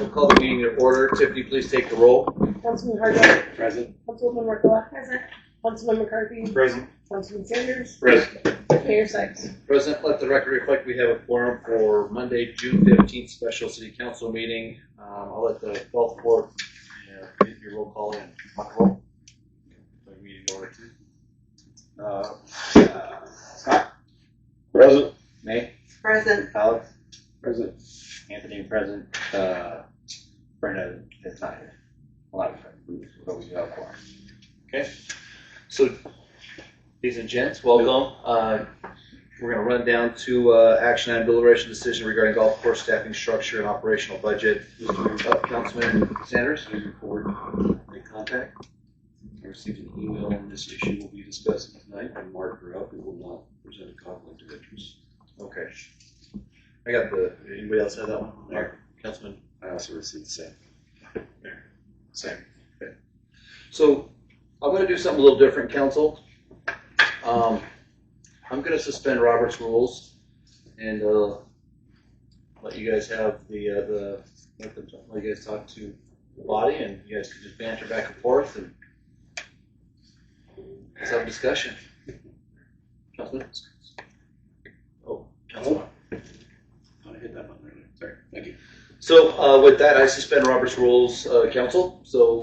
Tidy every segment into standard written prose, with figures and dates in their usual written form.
We'll call the meeting to order. Tiffany, please take the roll. Councilman Hardwick. Present. Councilwoman Markella. Present. Councilman McCarthy. Present. Councilman Sanders. Present. Mayor Sykes. Present. Let the record reflect we have a quorum for Monday, June 15th special city council meeting. I'll let the golf board get your roll call in. Roll. Meeting order too. Scott. Present. May. Present. Alex. Present. Anthony present. Brenda is not here. A lot of but we do have quorum. Okay. So, ladies and gents, welcome. We're going to run down to action item deliberation decision regarding golf course staffing structure and operational budget. Councilman Sanders. I report a contact. I received an email on this issue we'll be discussing tonight. I marked her up. It will not present a conflict of interest. Okay. I got anybody else have that one? Mark, Councilman. I also received the same. Same. Okay. So I'm going to do something a little different, Council. I'm going to suspend Robert's rules and let you guys have let you guys talk to the body, and you guys can just banter back and forth and let's have a discussion. Councilman. Oh, Councilman. I hit that button earlier. Sorry. Thank you. So with that, I suspend Robert's rules, Council. So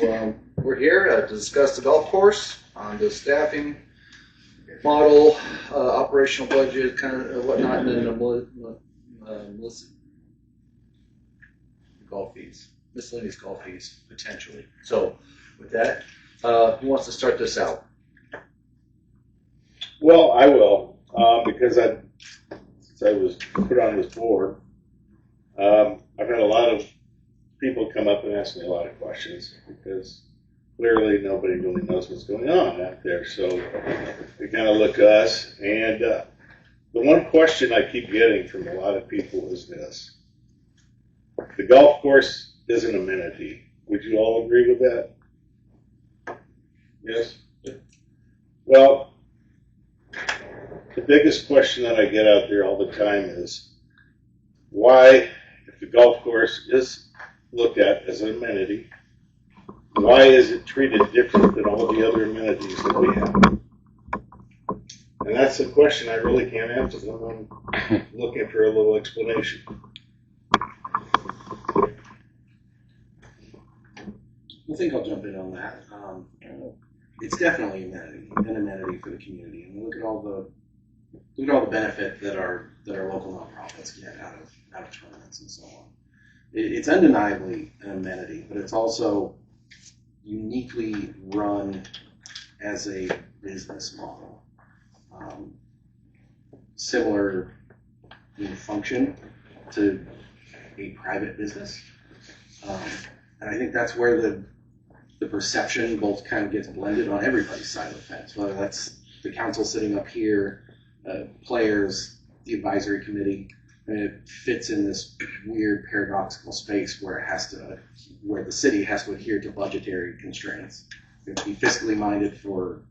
we're here to discuss the golf course on the staffing model, operational budget, kind of whatnot, and then golf fees, miscellaneous golf fees, potentially. So with that, who wants to start this out? Well, I will, because since I was put on this board, I've had a lot of people come up and ask me a lot of questions because clearly nobody really knows what's going on out there. So they kind of look at us. And the one question I keep getting from a lot of people is this. The golf course is an amenity. Would you all agree with that? Yes? Well, the biggest question that I get out there all the time is why, if the golf course is looked at as an amenity, why is it treated different than all the other amenities that we have? And that's a question I really can't answer. I'm looking for a little explanation. I think I'll jump in on that. It's definitely an amenity for the community, and look at all the benefit that our local nonprofits get out of tournaments and so on. It's undeniably an amenity, but it's also uniquely run as a business model, similar in function to a private business, and I think that's where the perception both kind of gets blended on everybody's side of the fence, whether that's the council sitting up here, players, the advisory committee. And it fits in this weird paradoxical space where the city has to adhere to budgetary constraints. You have to be fiscally minded for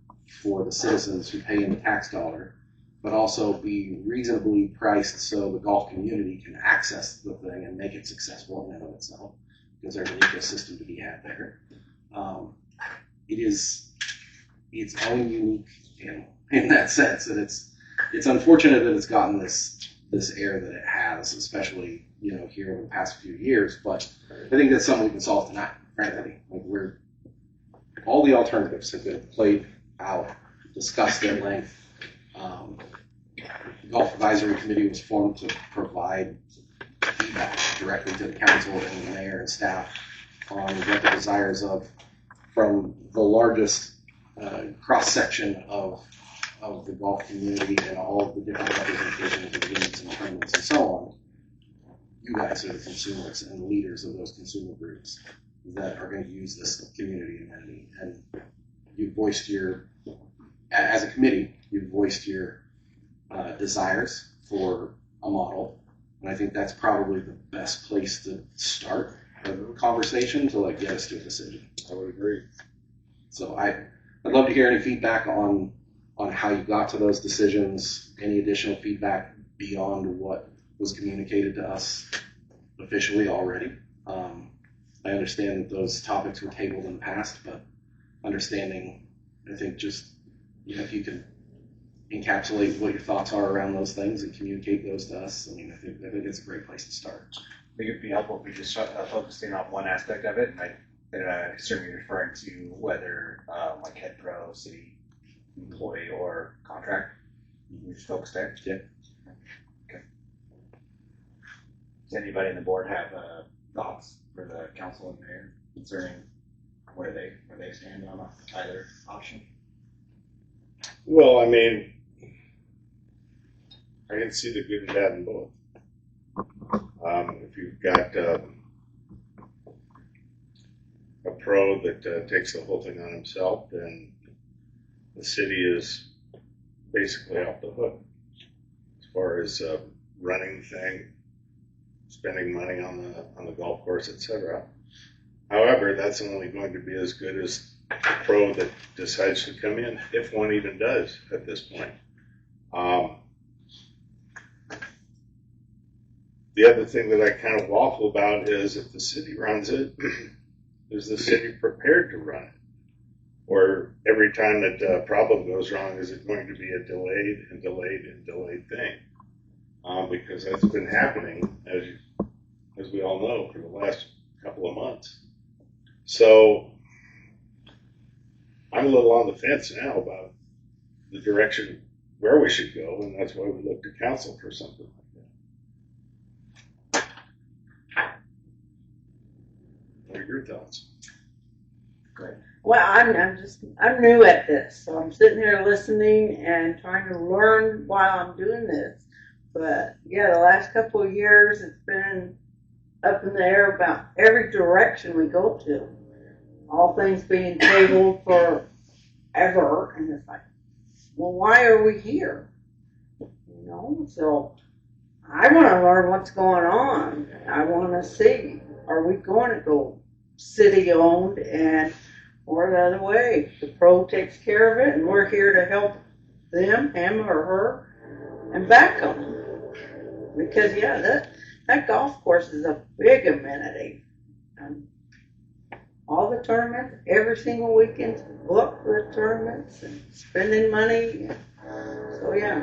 the citizens who pay in the tax dollar, but also be reasonably priced so the golf community can access the thing and make it successful in and of itself, because there's an ecosystem to be had there. It is its own unique animal in that sense, and it's unfortunate that it's gotten this air that it has, especially here over the past few years. But I think that's something we can solve tonight. Frankly, all the alternatives have been played out, discussed at length. The Golf Advisory Committee was formed to provide feedback directly to the council and the mayor and staff on what the desires from the largest cross section of the golf community and all of the different representations of leagues and tournaments and so on. You guys are the consumers and leaders of those consumer groups that are going to use this community amenity. And you voiced as a committee, you voiced your desires for a model. And I think that's probably the best place to start a conversation to get us to a decision. I would agree. So I'd love to hear any feedback on how you got to those decisions, any additional feedback beyond what was communicated to us officially already. I understand that those topics were tabled in the past, but understanding, I think just, if you can encapsulate what your thoughts are around those things and communicate those to us, I think it's a great place to start. I think it'd be helpful if we just focused in on one aspect of it, and I assume you're referring to whether like head pro, city employee, or contract. We just focus there. Yeah. Okay. Does anybody in the board have thoughts for the council and mayor concerning where they stand on either option? Well, I mean, I can see the good and bad in both. If you've got a pro that takes the whole thing on himself, then the city is basically off the hook as far as running the thing, spending money on the golf course, etc. However, that's only going to be as good as the pro that decides to come in, if one even does at this point. The other thing that I kind of waffle about is if the city runs it, is the city prepared to run it? Or every time that a problem goes wrong, is it going to be a delayed and delayed and delayed thing? Because that's been happening, as we all know, for the last couple of months. So I'm a little on the fence now about the direction where we should go, and that's why we look to council for something like that. What are your thoughts? Well, I'm new at this, so I'm sitting here listening and trying to learn while I'm doing this. But yeah, the last couple of years, it's been up in the air about every direction we go to. All things being tabled forever, and it's like, well, why are we here? So I want to learn what's going on. I want to see, are we going to go city owned or the other way? The pro takes care of it, and we're here to help them, him or her, and back them. Because yeah, that golf course is a big amenity. All the tournaments, every single weekend's booked with tournaments and spending money. So yeah,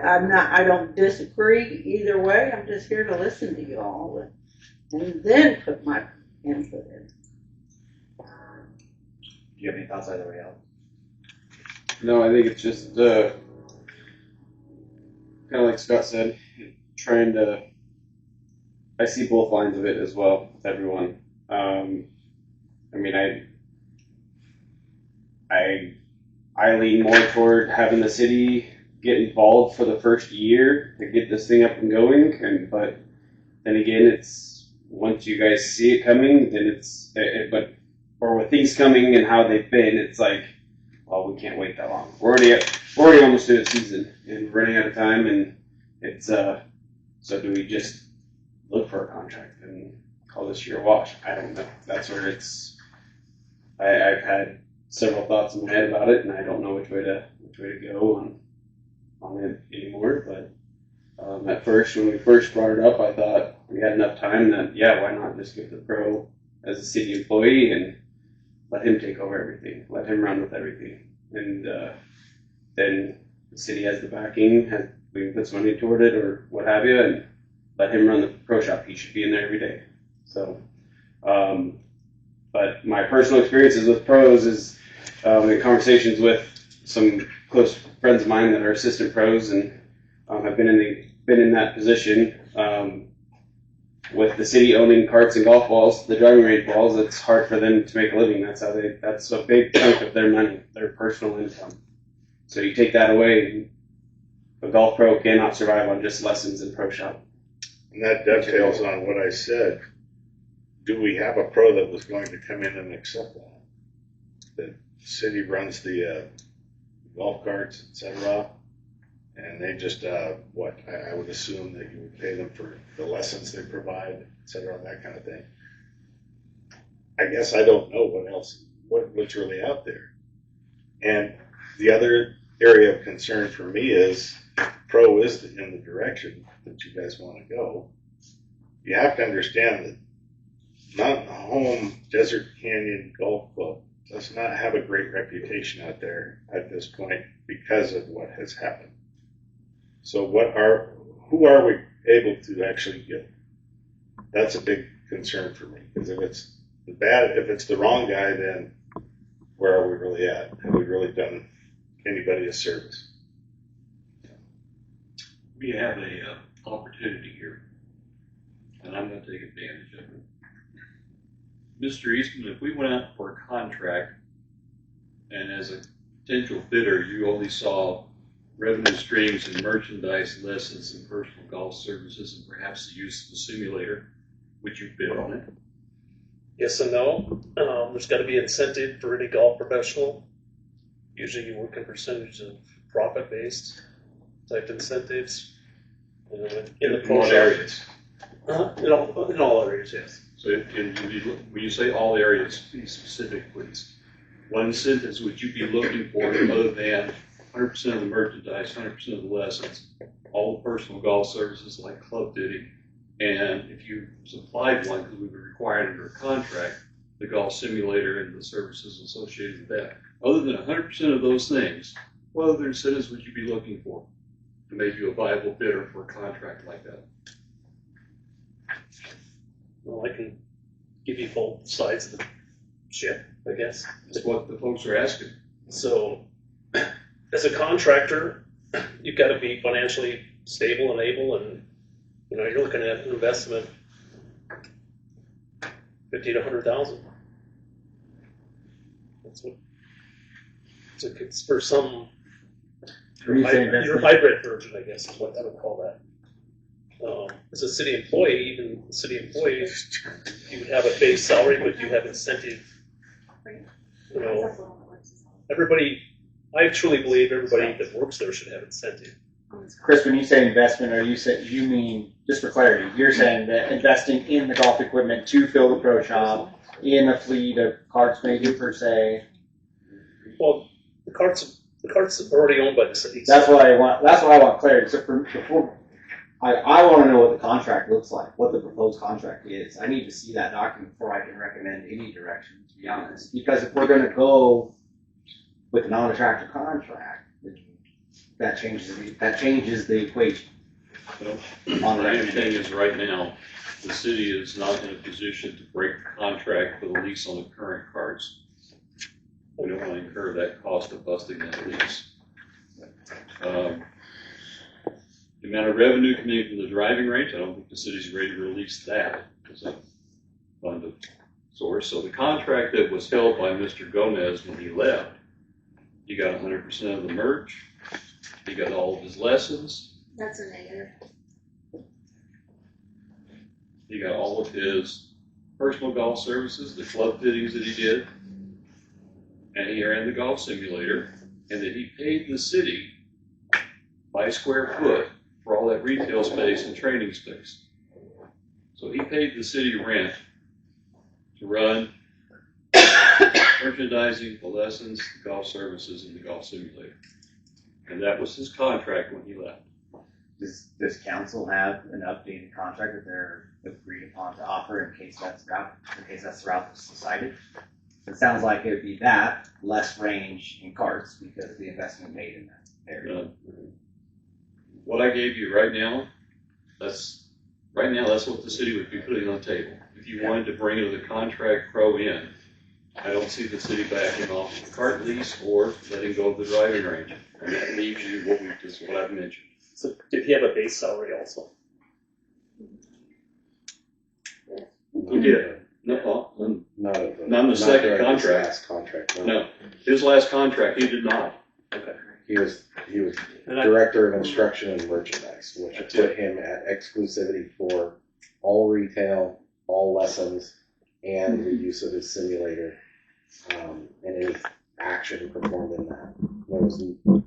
I don't disagree either way. I'm just here to listen to you all and then put my input in. Do you have any thoughts either way, Alex? No, I think it's just kind of like Scott said, trying to. I see both lines of it as well with everyone. I mean, I lean more toward having the city get involved for the first year to get this thing up and going, but then again, it's once you guys see it coming, then or with things coming and how they've been, it's like, well, we can't wait that long. We're already almost through the season and we're running out of time, and it's so do we just look for a contract and call this year a wash? I don't know. That's where I've had several thoughts in my head about it, and I don't know which way to go on it anymore. But at first, when we first brought it up, I thought we had enough time that why not just give the pro as a city employee and let him take over everything, let him run with everything, and then the city has the backing, we can put some money toward it or what have you, and let him run the pro shop. He should be in there every day. So, but my personal experiences with pros is in conversations with some close friends of mine that are assistant pros and have been in that position. With the city owning carts and golf balls, the driving range balls, it's hard for them to make a living. That's a big chunk of their money, their personal income. So you take that away, a golf pro cannot survive on just lessons and pro shop. And that dovetails on what I said. Do we have a pro that was going to come in and accept that? The city runs the golf carts, etc., and they just, I would assume that you would pay them for the lessons they provide, etc., that kind of thing. I guess I don't know what's really out there. And the other area of concern for me is pro is in the direction that you guys want to go. You have to understand that Mountain Home Desert Canyon Golf Club does not have a great reputation out there at this point because of what has happened. So who are we able to actually get? That's a big concern for me, because if it's the wrong guy, then where are we really at? Have we really done anybody a service? We have a opportunity here, and I'm going to take advantage of it. Mr. Eastman, if we went out for a contract, and as a potential bidder, you only saw revenue streams and merchandise, lessons, and personal golf services, and perhaps the use of the simulator, would you bid on it? Yes and no. There's got to be incentive for any golf professional. Usually you work in percentage of profit-based type incentives. You know, in the pro what shop. areas? In all areas, yes. So when you say all areas, be specific, please. What incentives would you be looking for other than 100% of the merchandise, 100% of the lessons, all the personal golf services like club fitting, and if you supplied one, because we would require it under a contract, the golf simulator and the services associated with that. Other than 100% of those things, what other incentives would you be looking for to make you a viable bidder for a contract like that? Well, I can give you both sides of the ship, I guess. That's what the folks are asking. So, as a contractor, you've got to be financially stable and able, and you know you're looking at an investment $50,000 to $100,000. That's what. So it's for some your hybrid version, I guess, is what I would call that. As a city employee, even city employees, you would have a base salary, but you have incentive. You know, everybody. I truly believe everybody that works there should have incentive. Chris, when you say investment, you mean, just for clarity, you're saying that investing in the golf equipment to fill the pro shop, in a fleet of carts maybe per se? Well, the carts are already owned by the city. That's what I want clarity. So before I want to know what the contract looks like, what the proposed contract is. I need to see that document before I can recommend any direction, to be honest. Because if we're going to go with a non-attractive contract, that changes the equation. Well, my understanding is right now, the city is not in a position to break the contract for the lease on the current carts. We don't want to incur that cost of busting that lease. The amount of revenue coming in from the driving range, I don't think the city's ready to release that as a funded source. So the contract that was held by Mr. Gomez when he left, he got 100% of the merch, he got all of his lessons, That's a negative. he got all of his personal golf services, the club fittings that he did, and he ran the golf simulator, and that he paid the city by square foot for all that retail space and training space. So he paid the city rent to run merchandising, the lessons, the golf services, and the golf simulator. And that was his contract when he left. Does council have an updated contract that they're agreed upon to offer in case that's the route that's decided? It sounds like it would be that, less range in carts because of the investment made in that area. What I gave you right now, that's what the city would be putting on the table. If you wanted to bring another contract pro in, I don't see the city backing off the cart lease or letting go of the driving range. And that leaves you what I've mentioned. So did he have a base salary also? He did. No, Not of Not in the second during his contract. last contract. no. His last contract, he did not. Okay. He was And director of instruction and merchandise, which That's put him at exclusivity for all retail, all lessons, and the use of his simulator, and any action performed in that.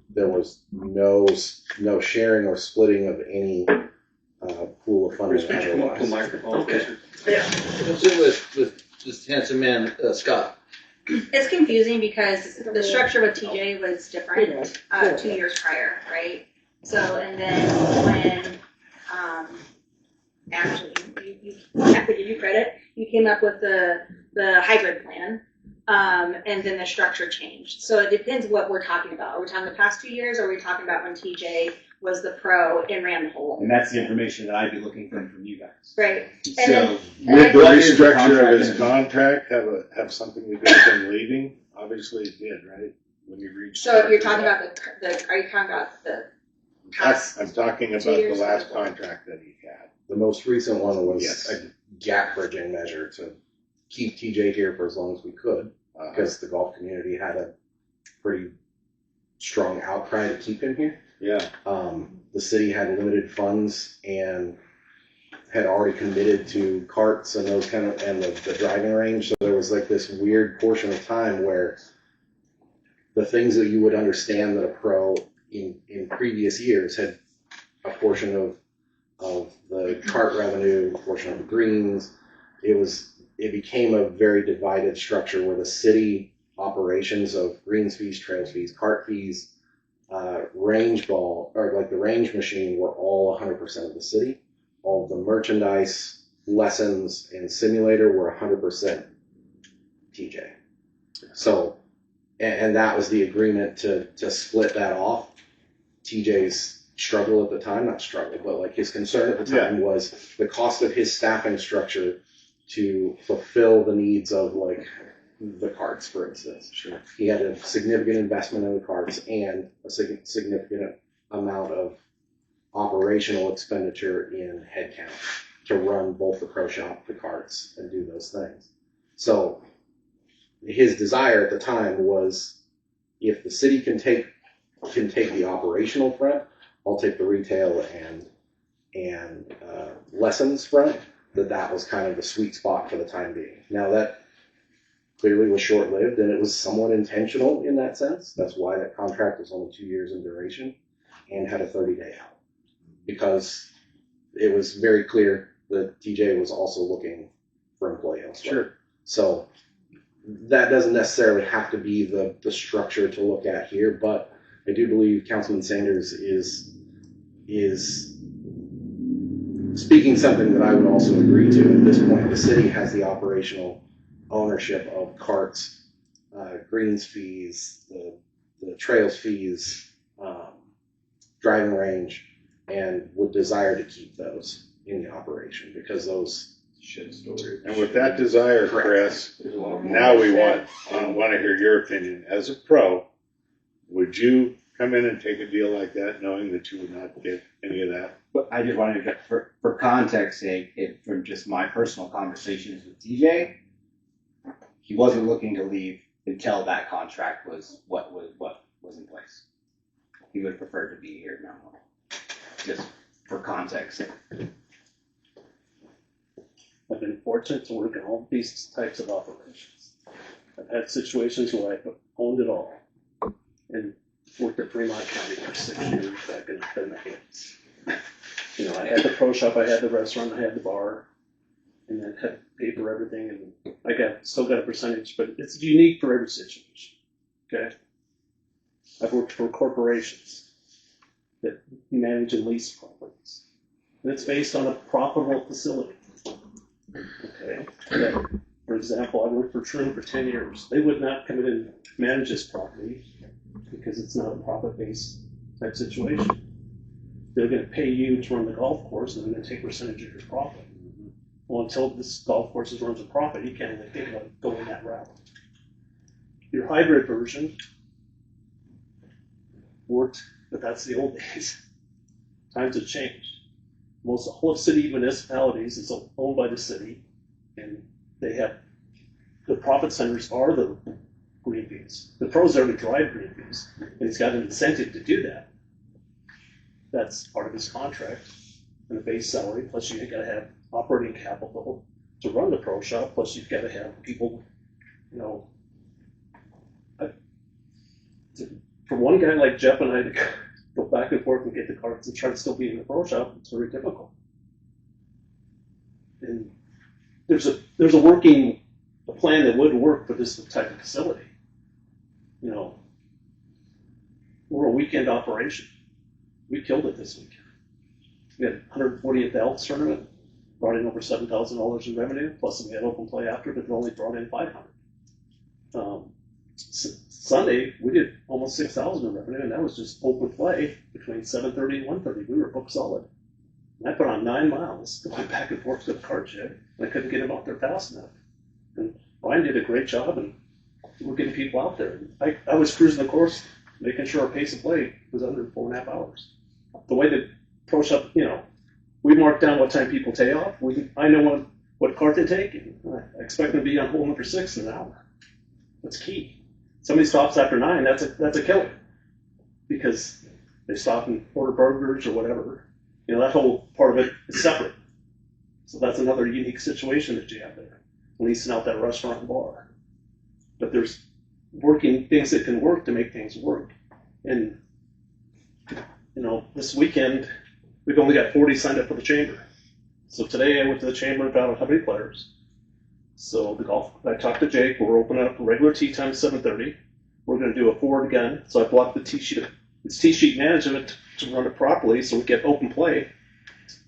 There was no sharing or splitting of any pool of funding. Chris, would you come up to the otherwise. microphone? Okay. What's it with this handsome man, Scott? It's confusing because the structure with TJ was different 2 years prior, right? So, and then when, actually, you to give you credit. You came up with the hybrid plan, and then the structure changed. So it depends what we're talking about. Are we talking the past 2 years, or are we talking about when TJ was the pro and ran the whole? And that's the information that I'd be looking for from you guys. Right. So, then- Would the what is the restructure of his contract contract have something to do with him leaving? Obviously it did, right? When you reached. So you're talking about are you talking about the past? I'm talking about 2 the years last ago? contract that he had. The most recent one was Yes. a gap bridging measure to keep TJ here for as long as we could, because the golf community had a pretty strong outcry to keep him here. Yeah. The city had limited funds and had already committed to carts and those kind of, and the driving range. So there was like this weird portion of time where the things that you would understand that a pro in previous years had a portion of the cart revenue, a portion of the greens. It became a very divided structure where the city operations of greens fees, trails fees, cart fees, range ball, or like the range machine were all 100% of the city. All of the merchandise, lessons, and simulator were 100% TJ. So, and that was the agreement to split that off. TJ's struggle at the time, not struggle, but like his concern at the time was the cost of his staffing structure to fulfill the needs of like the carts, for instance. Sure. He had a significant investment in the carts and a significant amount of operational expenditure in headcount to run both the pro shop, the carts, and do those things. So his desire at the time was, if the city can take the operational front, I'll take the retail and lessons front. That was kind of the sweet spot for the time being. Now that clearly was short-lived, and it was somewhat intentional in that sense. That's why that contract was only 2 years in duration and had a 30-day out, because it was very clear that TJ was also looking for employee elsewhere. Sure. So that doesn't necessarily have to be the structure to look at here, but I do believe Councilman Sanders is speaking something that I would also agree to. At this point, the city has the operational ownership of carts, greens fees, the trails fees, driving range, and would desire to keep those in the operation because those Shed storage. And with that desire, Chris, now we want to hear your opinion. As a pro, would you come in and take a deal like that knowing that you would not get any of that? But I just wanted to, for context sake, from just my personal conversations with TJ, he wasn't looking to leave until that contract was what was in place. He would prefer to be here now, just for context sake. I've been fortunate to work in all these types of operations. I've had situations where I've owned it all and worked at Fremont County for 6 years back in the 80s. You know, I had the pro shop, I had the restaurant, I had the bar, and then had to pay for everything, and still got a percentage, but it's unique for every situation. Okay? I've worked for corporations that manage and lease properties. And it's based on a profitable facility. Okay. That, for example, I worked for Trim for 10 years. They would not come in and manage this property because it's not a profit-based type situation. They're going to pay you to run the golf course, and they're going to take a percentage of your profit. Well, until this golf course runs a profit, you can't really think about going that route. Your hybrid version worked, but that's the old days. Times have changed. Most of the whole city municipalities is owned by the city, and they have the profit centers are the green fees. The pros are to drive green fees, and he's got an incentive to do that. That's part of his contract and a base salary. Plus, you got to have operating capital to run the pro shop. Plus, you've got to have people, you know. For one guy like Jeff and I to go back and forth and get the cards and try to still be in the pro shop, it's very difficult. And there's a working plan that would work for this type of facility. You know, we're a weekend operation. We killed it this weekend. We had 140th Elks tournament. brought in over $7,000 in revenue, plus we had open play after, but it only brought in 500. Sunday, we did almost 6,000 in revenue, and that was just open play between 7:30 and 1:30. We were booked solid. And I put on 9 miles, going back and forth to the card shed, and I couldn't get him out there fast enough. And Ryan did a great job, and we're getting people out there. I was cruising the course, making sure our pace of play was under 4.5 hours. The way that pro shop, we mark down what time people take off. I know what cart they take, and I expect them to be on hole number 6 in an hour. That's key. Somebody stops after 9, that's a killer, because they stop and order burgers or whatever. That whole part of it is separate. So that's another unique situation that you have there, leasing out that restaurant and bar. But there's working things that can work to make things work. And this weekend we've only got 40 signed up for the chamber. So today I went to the chamber and found out how many players. So I talked to Jake. We're opening up a regular tee time 7:30. We're going to do a forward gun. So I blocked the tee sheet. It's tee sheet management to run it properly, so we get open play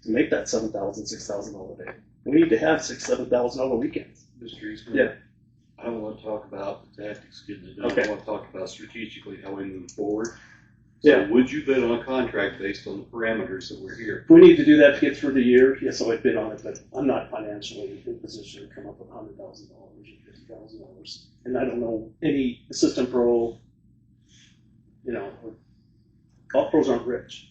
to make that $7,000, $6,000 a day. We need to have $6,000, $7,000 weekends. Mr. Eastman, Yeah. I don't want to talk about the tactics getting it done. Okay. I want to talk about strategically how we move forward. Yeah. So would you bid on a contract based on the parameters that were here? We need to do that to get through the year. Yes, so I've been on it, but I'm not financially in a position to come up with $100,000 or $50,000. And I don't know any assistant pro, golf pros aren't rich.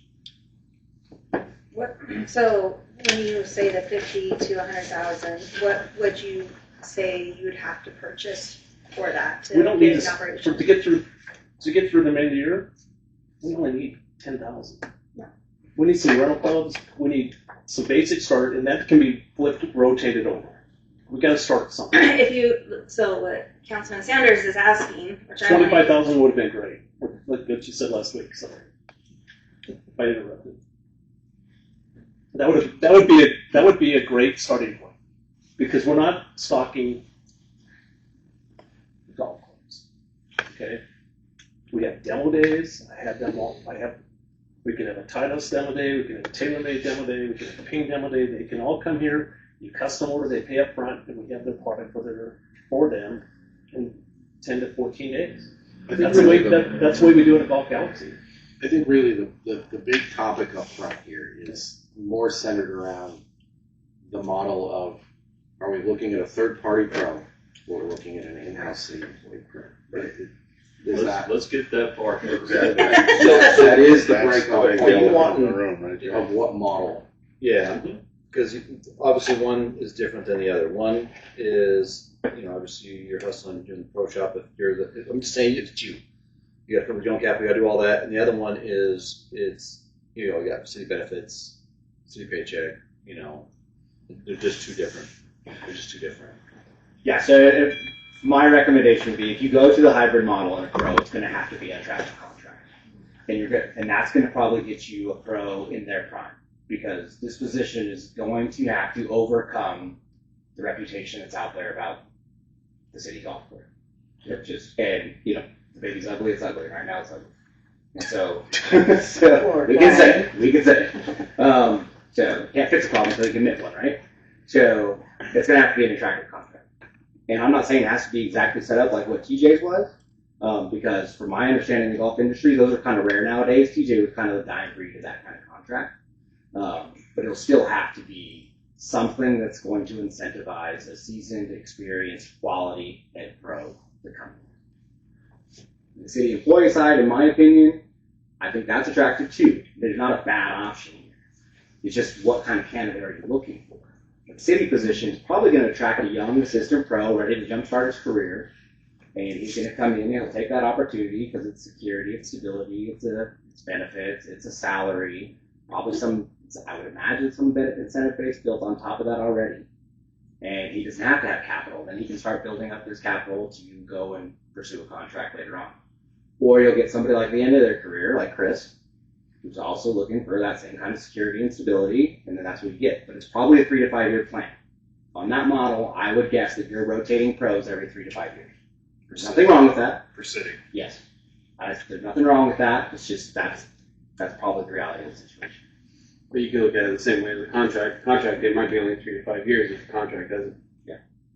So when you say the 50 to 100,000, what would you say you would have to purchase for that to We don't get need an operation? to get through the remainder of the year. We only need 10,000. Yeah. We need some rental clubs. We need some basic start, and that can be flipped, rotated over. We got to start something. So what Councilman Sanders is asking, which I 25,000 would have been great. Like what you said last week. Sorry, if I interrupted. That would be a great starting point, because we're not stocking golf clubs. Okay, we have demo days. I have them all. We can have a Titus demo day. We can have a TaylorMade demo day. We can have a Ping demo day. They can all come here. You custom order. They pay up front, and we have their product for them in 10 to 14 days. That's the way we do it at Golf Galaxy. I think really the big topic up front here is more centered around the model of, are we looking at a third-party pro, or we're looking at an in-house city employee pro? Right? Let's get that far first. That is the breakout That's point you want in- right there. of what model. Yeah, because obviously one is different than the other. One is, obviously you're hustling doing the pro shop. If I'm just saying it's you. You got to come with your own cap. You got to do all that. And the other one is you got city benefits, city paycheck. They're just too different. Yeah, so my recommendation would be, if you go to the hybrid model in a pro, it's going to have to be an attractive contract. And you're good. And that's going to probably get you a pro in their prime, because this position is going to have to overcome the reputation that's out there about the city golf course. The baby's ugly, it's ugly. Right now it's ugly. And so we can say it. So can't fix a problem until you can admit one, right? So it's going to have to be an attractive contract. And I'm not saying it has to be exactly set up like what TJ's was, because from my understanding in the golf industry, those are kind of rare nowadays. TJ was kind of the dying breed of that kind of contract. But it'll still have to be something that's going to incentivize a seasoned, experienced, quality head pro to come in. The city employee side, in my opinion, I think that's attractive too. There's not a bad option here. It's just, what kind of candidate are you looking for? The city position is probably going to attract a young assistant pro ready to jumpstart his career, and he's going to come in and he'll take that opportunity because it's security, it's stability, it's benefits, it's a salary, probably I would imagine some incentive base built on top of that already. And he doesn't have to have capital. Then he can start building up his capital to go and pursue a contract later on. Or you'll get somebody like the end of their career, like Chris, who's also looking for that same kind of security and stability, and then that's what you get. But it's probably a 3 to 5 year plan. On that model, I would guess that you're rotating pros every 3 to 5 years. There's nothing wrong with that. For city. Yes. There's nothing wrong with that. It's just that's probably the reality of the situation. But you can look at it the same way as a contract. Contract, it might be only 3 to 5 years if the contract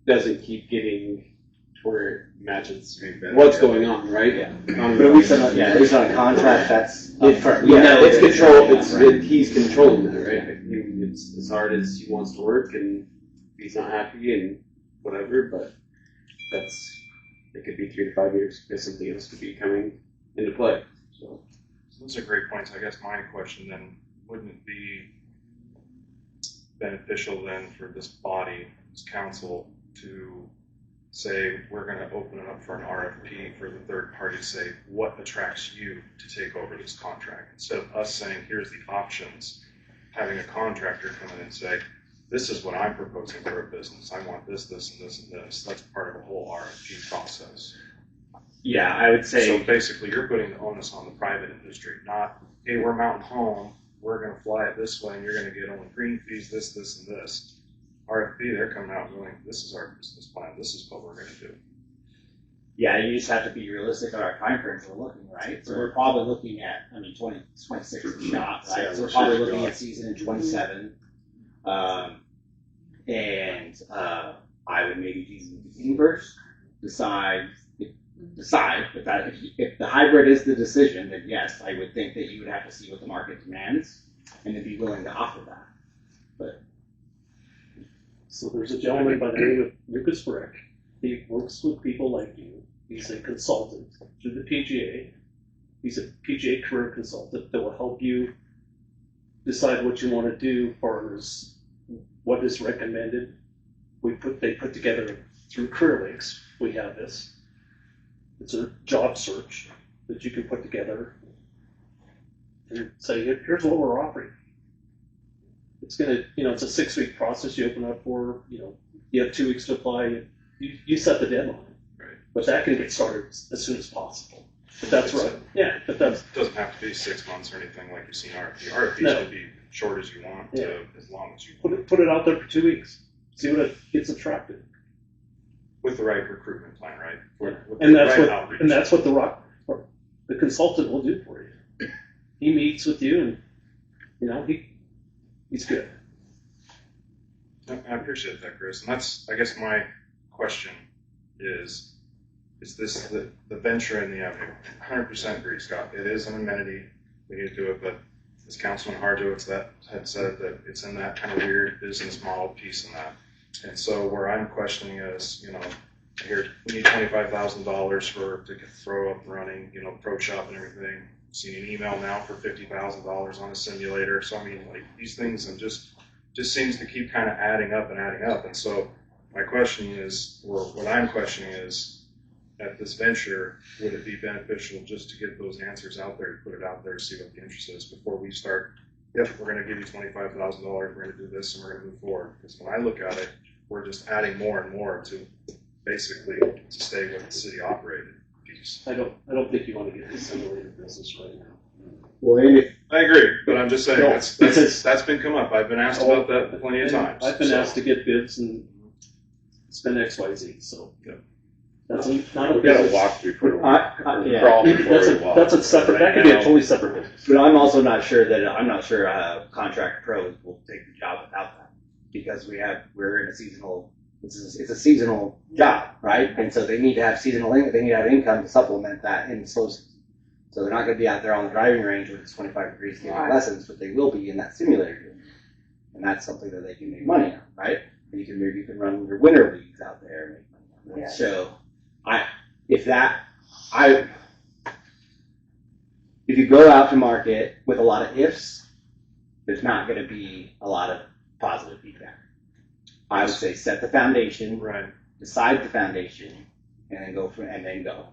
doesn't keep getting to where it matches what's going on, right? Yeah. But at least on a contract, that's It's control. He's controlling that, right? It's as hard as he wants to work, and he's not happy and whatever. But it could be 3 to 5 years because something else could be coming into play. So those are great points. I guess my question then, wouldn't it be beneficial then for this body, this council, to say we're going to open it up for an RFP for the third party to say what attracts you to take over this contract, instead of us saying here's the options, having a contractor come in and say this is what I'm proposing for a business, I want this, this, and this, and this. That's part of the whole RFP process. Yeah, I would say. So basically you're putting the onus on the private industry, not, hey, we're Mountain Home, we're going to fly it this way and you're going to get only green fees, this, this, and this. RFP, they're coming out and going, this is our business plan, this is what we're going to do. Yeah, you just have to be realistic on our time frames we're looking, right? So we're probably looking at, 26 is a shot, right? So we're probably looking at season in 27. And I would maybe do the beginning first, decide if the hybrid is the decision, then yes, I would think that you would have to see what the market demands and then be willing to offer that. But So there's a gentleman by the name of Lucas Brick. He works with people like you. He's a consultant through the PGA. He's a PGA career consultant that will help you decide what you want to do as far as what is recommended. They put together through Career Links. We have this. It's a job search that you can put together and say, here's what we're offering. It's it's a 6-week process you open up for, you have 2 weeks to apply. You set the deadline. Right. But that can get started as soon as possible. But that's right. Yeah, but it doesn't have to be 6 months or anything like you've seen RFP. RFPs can be short as you want, as long as you put it out there for 2 weeks. See what it gets attracted. With the right recruitment plan, right? And that's what the consultant will do for you. He meets with you, and he's good. I appreciate that, Chris. And that's, I guess, my question is this the venture in the avenue? 100% agree, Scott. It is an amenity. We need to do it, but as Councilman Hardowitz had said, that it's in that kind of weird business model piece in that. And so where I'm questioning is, here we need $25,000 to throw up and running, pro shop and everything. Seen an email now for $50,000 on a simulator. So these things and just seems to keep kind of adding up. And so my question is, or what I'm questioning is, at this venture, would it be beneficial just to get those answers out there, put it out there, see what the interest is before we start, yep, we're going to give you $25,000, we're going to do this, and we're going to move forward. Because when I look at it, we're just adding more and more to basically to stay with the city operated piece. I don't think you want to get into simulator business right now. Well, I agree, but I'm just saying No, that's been come up. I've been asked about that plenty of times. I've been asked to get bids, and it's been XYZ. So that's not a We got to business. walk before we crawl That's before we walk. that's a separate. That could be a totally separate business. but I'm also not sure contract pros will take the job without that, because we're in a seasonal. It's a seasonal job, right? And so they need to have they need to have income to supplement that in the slow season. So they're not going to be out there on the driving range when it's 25 degrees giving lessons, but they will be in that simulator doing it. And that's something that they can make money on, right? And you can run your winter leagues out there and make money on. So if you go out to market with a lot of ifs, there's not going to be a lot of positive feedback. I would say set the foundation, Right. decide the foundation, and then go.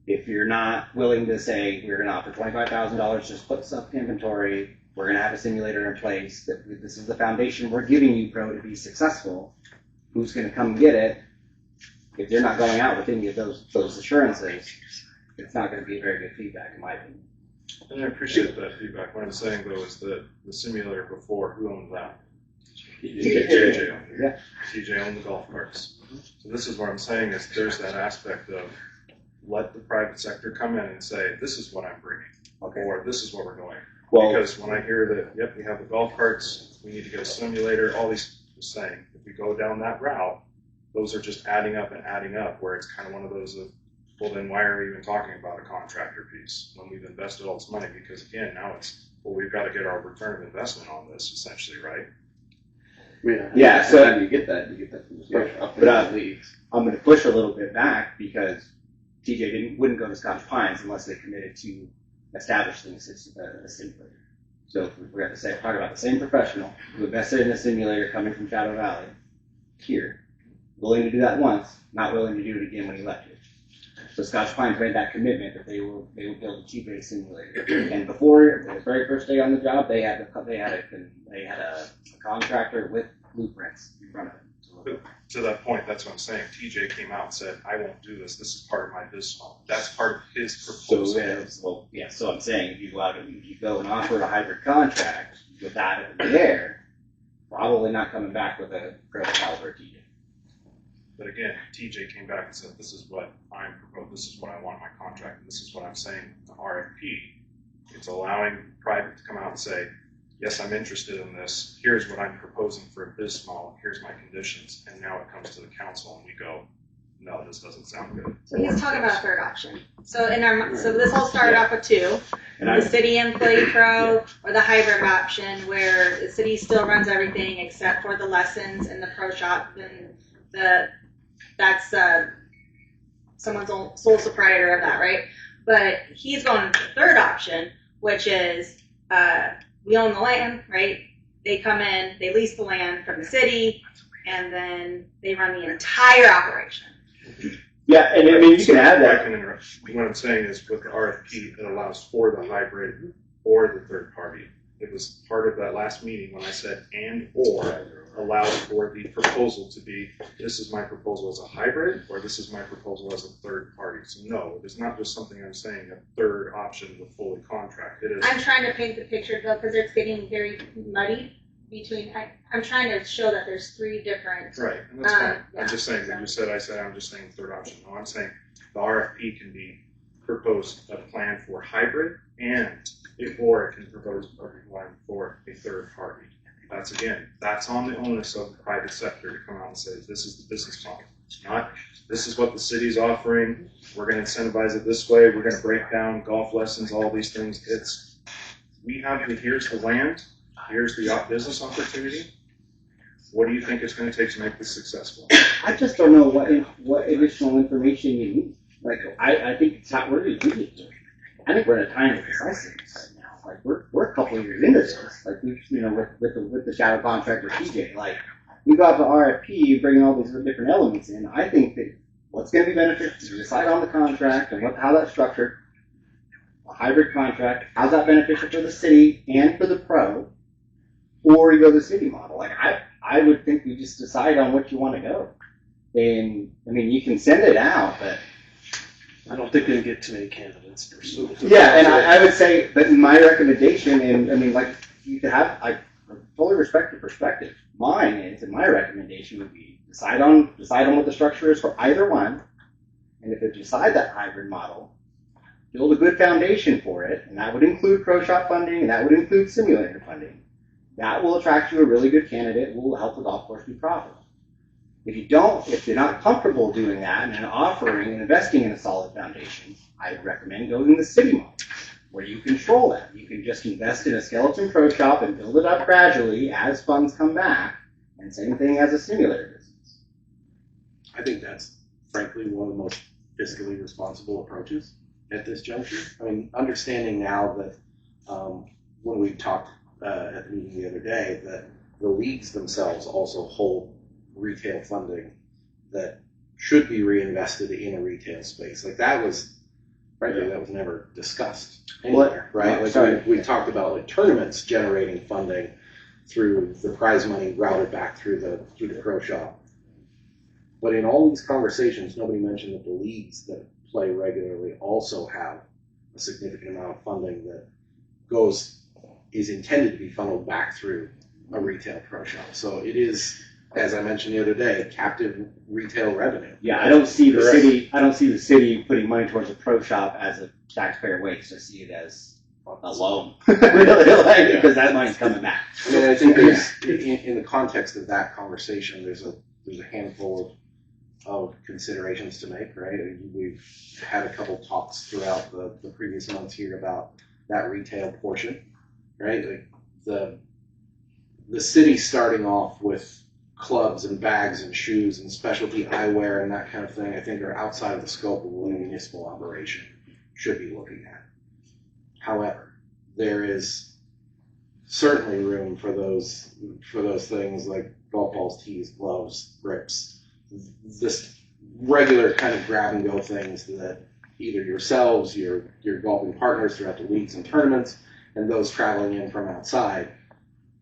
If you're not willing to say we're going to offer $25,000, just put stuff in inventory, we're going to have a simulator in place, that this is the foundation we're giving you, pro, to be successful, who's going to come get it? If you're not going out with any of those assurances, it's not going to be very good feedback, in my opinion. And I appreciate that feedback. What I'm saying, though, is that the simulator before, who owned that? TJ owned it. Yeah. TJ owned the golf carts. So this is what I'm saying is there's that aspect of let the private sector come in and say, this is what I'm bringing, Okay. or this is what we're doing. Well, Because when I hear that, yep, we have the golf carts, we need to get a simulator, all these, just saying, if we go down that route, those are just adding up and adding up, where it's kind of one of those of, well, then why are we even talking about a contractor piece when we've invested all this money? Because again, now it's, well, we've got to get our return of investment on this, essentially, right? Yeah, so- how do you get that? You get that from the social But, leagues. I'm going to push a little bit back because TJ wouldn't go to Scotch Pines unless they committed to establishing a simulator. So if we're going to say, talk about the same professional who invested in a simulator coming from Shadow Valley here, willing to do that once, not willing to do it again when he left here. So Scotch Pines made that commitment that they would build a cheap-based simulator. And before the very first day on the job, they had a contractor with blueprints in front of them. To that point, that's what I'm saying. TJ came out and said, I won't do this. This is part of my business model. That's part of his proposal. So I'm saying if you go and offer a hybrid contract with that there, probably not coming back with a credit caliber TJ. But again, TJ came back and said, this is what I'm proposing, this is what I want in my contract, and this is what I'm saying in the RFP. It's allowing private to come out and say, yes, I'm interested in this, here's what I'm proposing for a business model, here's my conditions, and now it comes to the council and we go, no, this doesn't sound good. So he's talking about a third option. So so this all started off with two, the city employee pro or the hybrid option where the city still runs everything except for the lessons and the pro shop, and that's someone's sole proprietor of that, right? But he's going with the third option, which is we own the land, right? They come in, they lease the land from the city, and then they run the entire operation. Yeah, and I mean, you can add I that. can interrupt. What I'm saying is with the RFP, it allows for the hybrid or the third party. It was part of that last meeting when I said and or allows for the proposal to be, this is my proposal as a hybrid, or this is my proposal as a third party. So no, it is not just something I'm saying, a third option with fully contract. It is. I'm trying to paint the picture though, because it's getting very muddy between, I'm trying to show that there's three different. Right, and that's fine. yeah, I'm just saying, when you said, I'm just saying third option. No, I'm saying the RFP can be proposed a plan for hybrid or it can propose a plan for a third party. That's on the onus of the private sector to come out and say, this is the business model. Not, this is what the city's offering, we're gonna incentivize it this way, we're gonna break down golf lessons, all these things. Here's the land, here's the business opportunity. What do you think it's gonna take to make this successful? I just don't know what additional information you need. Like, I think it's not worthy of it. I think we're at a time of decisiveness right now. Like, we're a couple of years into this. Like, with the shadow contract with TJ. Like, we got the RFP, bringing all these different elements in. I think that what's going to be beneficial, you decide on the contract and how that's structured. A hybrid contract, how's that beneficial for the city and for the pro? Or you go the city model. Like, I would think you just decide on what you want to go. And, I mean, you can send it out, but I don't think we can get too many candidates pursued. yeah, and I would say that my recommendation, and I mean, like, you could have, I fully respect your perspective. Mine is, and my recommendation would be decide on what the structure is for either one, and if you decide that hybrid model, build a good foundation for it, and that would include pro shop funding, and that would include simulator funding. That will attract you a really good candidate, will help the golf course be profitable. If you're not comfortable doing that and offering and investing in a solid foundation, I would recommend going the city model, where you control that. You can just invest in a skeleton pro shop and build it up gradually as funds come back, and same thing as a simulator business. I think that's frankly one of the most fiscally responsible approaches at this juncture. I mean, understanding now that when we talked at the meeting the other day, that the leagues themselves also hold retail funding that should be reinvested in a retail space. Like that was, frankly, that was never discussed anywhere, right? Like we talked about like tournaments generating funding through the prize money routed back through the pro shop. But in all these conversations, nobody mentioned that the leagues that play regularly also have a significant amount of funding that is intended to be funneled back through a retail pro shop. So it is, as I mentioned the other day, captive retail revenue. Yeah, I don't see the city putting money towards a pro shop as a taxpayer waste. I see it as alone, really, like, because that money's coming back. I mean, I think there's, in the context of that conversation, there's a handful of considerations to make, right? We've had a couple talks throughout the previous months here about that retail portion, right? Like the city starting off with clubs and bags and shoes and specialty eyewear and that kind of thing, I think are outside of the scope of what a municipal operation should be looking at. However, there is certainly room for those things like golf balls, tees, gloves, grips, this regular kind of grab and go things that either yourselves, your golfing partners throughout the leagues and tournaments, and those traveling in from outside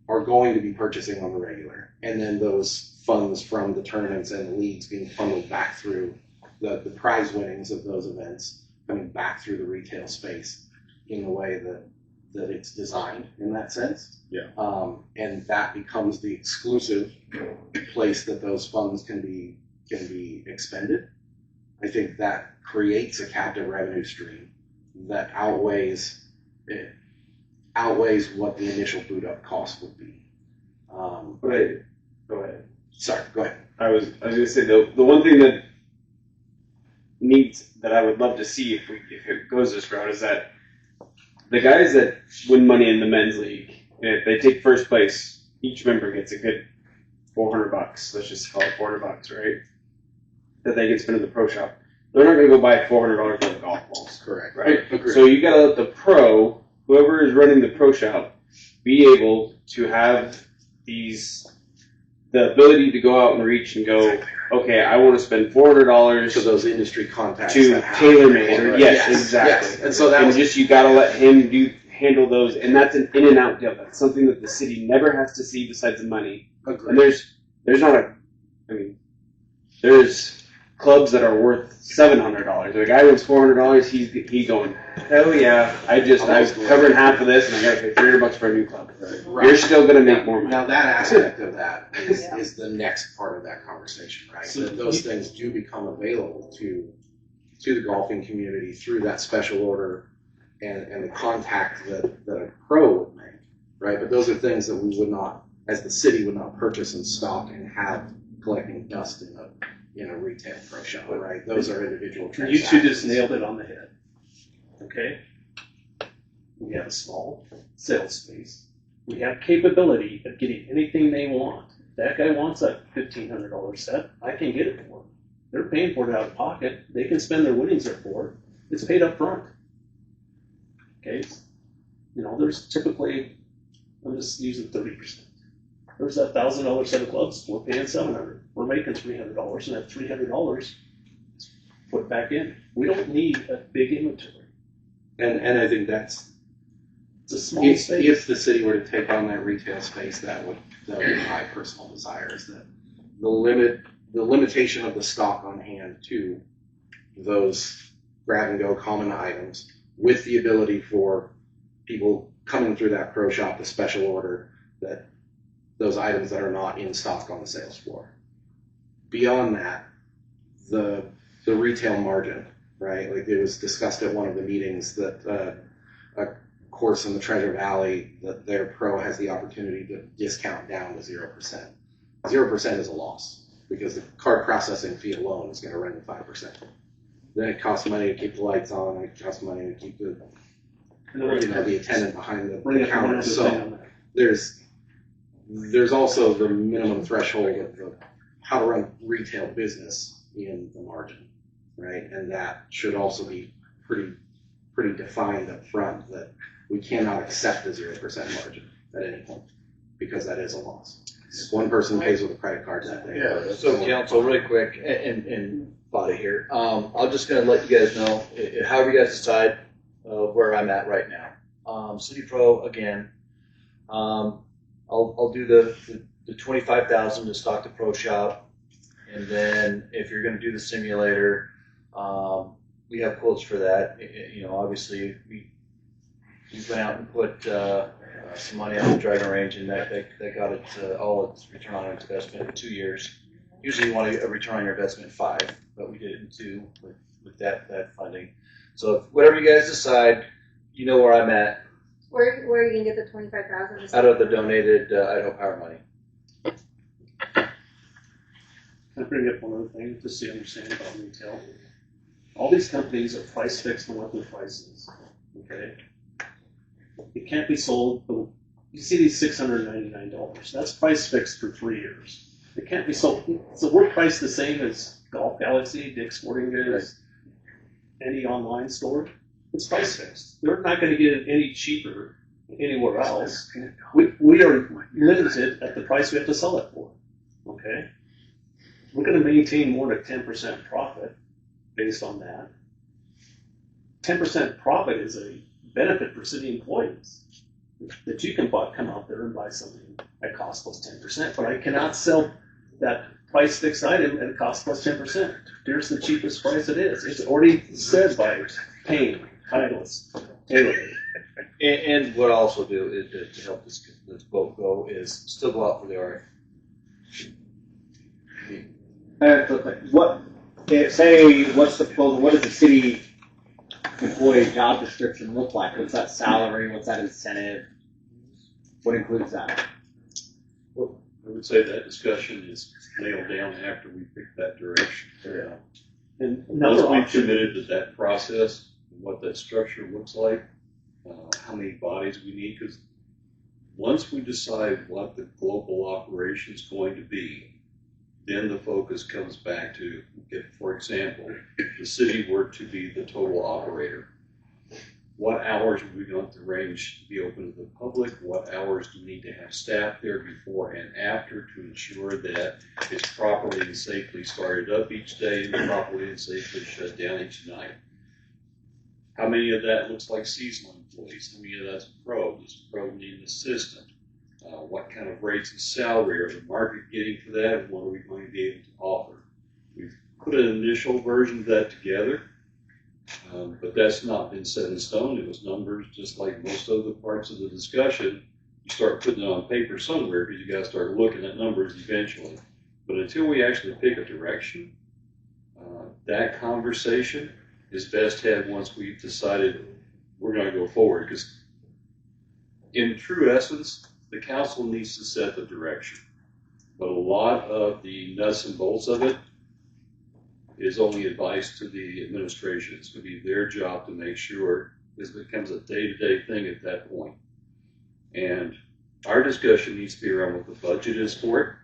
are going to be purchasing on the regular. And then those funds from the tournaments and the leagues being funneled back through the prize winnings of those events coming back through the retail space in the way that it's designed in that sense. Yeah. And that becomes the exclusive place that those funds can be expended. I think that creates a captive revenue stream that outweighs what the initial boot up cost would be. But go ahead. Sorry, go ahead. I was gonna say the one thing that I would love to see if it goes this route is that the guys that win money in the men's league, if they take first place, each member gets a good $400. Let's just call it $400, right? That they can spend in the pro shop. They're not going to go buy $400 worth of golf balls. Correct. Right? Agreed. So you got to let the pro, whoever is running the pro shop, be able to have the ability to go out and reach and go, okay, I want to spend $400 To those industry contacts to that have- tailor-made. Or, Right. yes, exactly. Yes. And so that was just you got to let him handle those, and that's an in and out deal. That's something that the city never has to see besides the money. agreed. And there's clubs that are worth $700. The guy wants $400. He's going, hell yeah! I was covering half of this, and I got to pay $300 for a new club. Right. You're still going to make more money. Now that aspect of that is the next part of that conversation, right? That those things do become available to the golfing community through that special order and the contact that a pro would make, right? But those are things that we would not, as the city, would not purchase in stock and have collecting dust in a retail pro shop, right? Those are individual You transactions. two just nailed it on the head. Okay? We have a small sales space. We have capability of getting anything they want. That guy wants a $1,500 set. I can get it for him. They're paying for it out of pocket. They can spend their winnings there for it. It's paid up front. Okay? There's typically, I'm just using 30%. There's that $1,000 set of clubs. We're paying $700. We're making $300, and that $300 put back in. We don't need a big inventory. And I think that's It's a small if space. the city were to take on that retail space, that would be my personal desire, is that the limitation of the stock on hand to those grab and go common items, with the ability for people coming through that pro shop to special order that those items that are not in stock on the sales floor. Beyond that, the retail margin, right? Like it was discussed at one of the meetings that a course in the Treasure Valley, that their pro has the opportunity to discount down to 0%. 0% is a loss because the card processing fee alone is going to run you 5%. Then it costs money to keep the lights on, and it costs money to keep the attendant behind the counter. So there's also the minimum threshold of how to run retail business in the margin, right? And that should also be pretty defined up front, that we cannot accept a 0% margin at any point, because that is a loss. One person pays with a credit card that day. Yeah, so council, really quick, and body here, I'm just gonna let you guys know, however you guys decide, where I'm at right now. City Pro, again, I'll do the 25,000 to stock the pro shop, and then if you're gonna do the simulator, we have quotes for that. Obviously we went out and put some money on the driving range, and that got it all its return on investment in 2 years. Usually you want a return on your investment in 5, but we did it in 2 with that funding. So whatever you guys decide, you know where I'm at. Where are you gonna get the 25,000? Out of the donated Idaho Power money. Can I bring up one other thing, just so you understand about retail? All these companies are price fixed on what their price is, okay? It can't be sold, you see these $699, that's price fixed for 3 years. It can't be sold, so we're priced the same as Golf Galaxy, Dick's Sporting Goods, any online store. It's price fixed. They're not gonna get it any cheaper anywhere else. We are limited at the price we have to sell it for, okay? We're going to maintain more than 10% profit based on that. 10% profit is a benefit for city employees. That you can come out there and buy something at cost plus 10%, but I cannot sell that price fixed item at a cost plus 10%. Here's the cheapest price it is. It's already said by Payne, Titleist, Taylor. And what I also do is to help this vote go is still go out for the RFP. What's the proposal? What does the city employee job description look like? What's that salary? What's that incentive? What includes that? Well, I would say that discussion is nailed down after we pick that direction. And Once another we've option, committed to that process, what that structure looks like, how many bodies we need, because once we decide what the global operation is going to be, then the focus comes back to, if, for example, the city were to be the total operator. What hours are we going to arrange to be open to the public? What hours do we need to have staff there before and after to ensure that it's properly and safely started up each day and properly and safely shut down each night? How many of that looks like seasonal employees? How many of that's a pro? Does a pro need an assistant? What kind of rates and salary are the market getting for that, and what are we going to be able to offer? We've put an initial version of that together, but that's not been set in stone. It was numbers, just like most other parts of the discussion. You start putting it on paper somewhere because you got to start looking at numbers eventually. But until we actually pick a direction, that conversation is best had once we've decided we're going to go forward. Because in true essence, the council needs to set the direction. But a lot of the nuts and bolts of it is only advice to the administration. It's going to be their job to make sure this becomes a day-to-day thing at that point. And our discussion needs to be around what the budget is for it.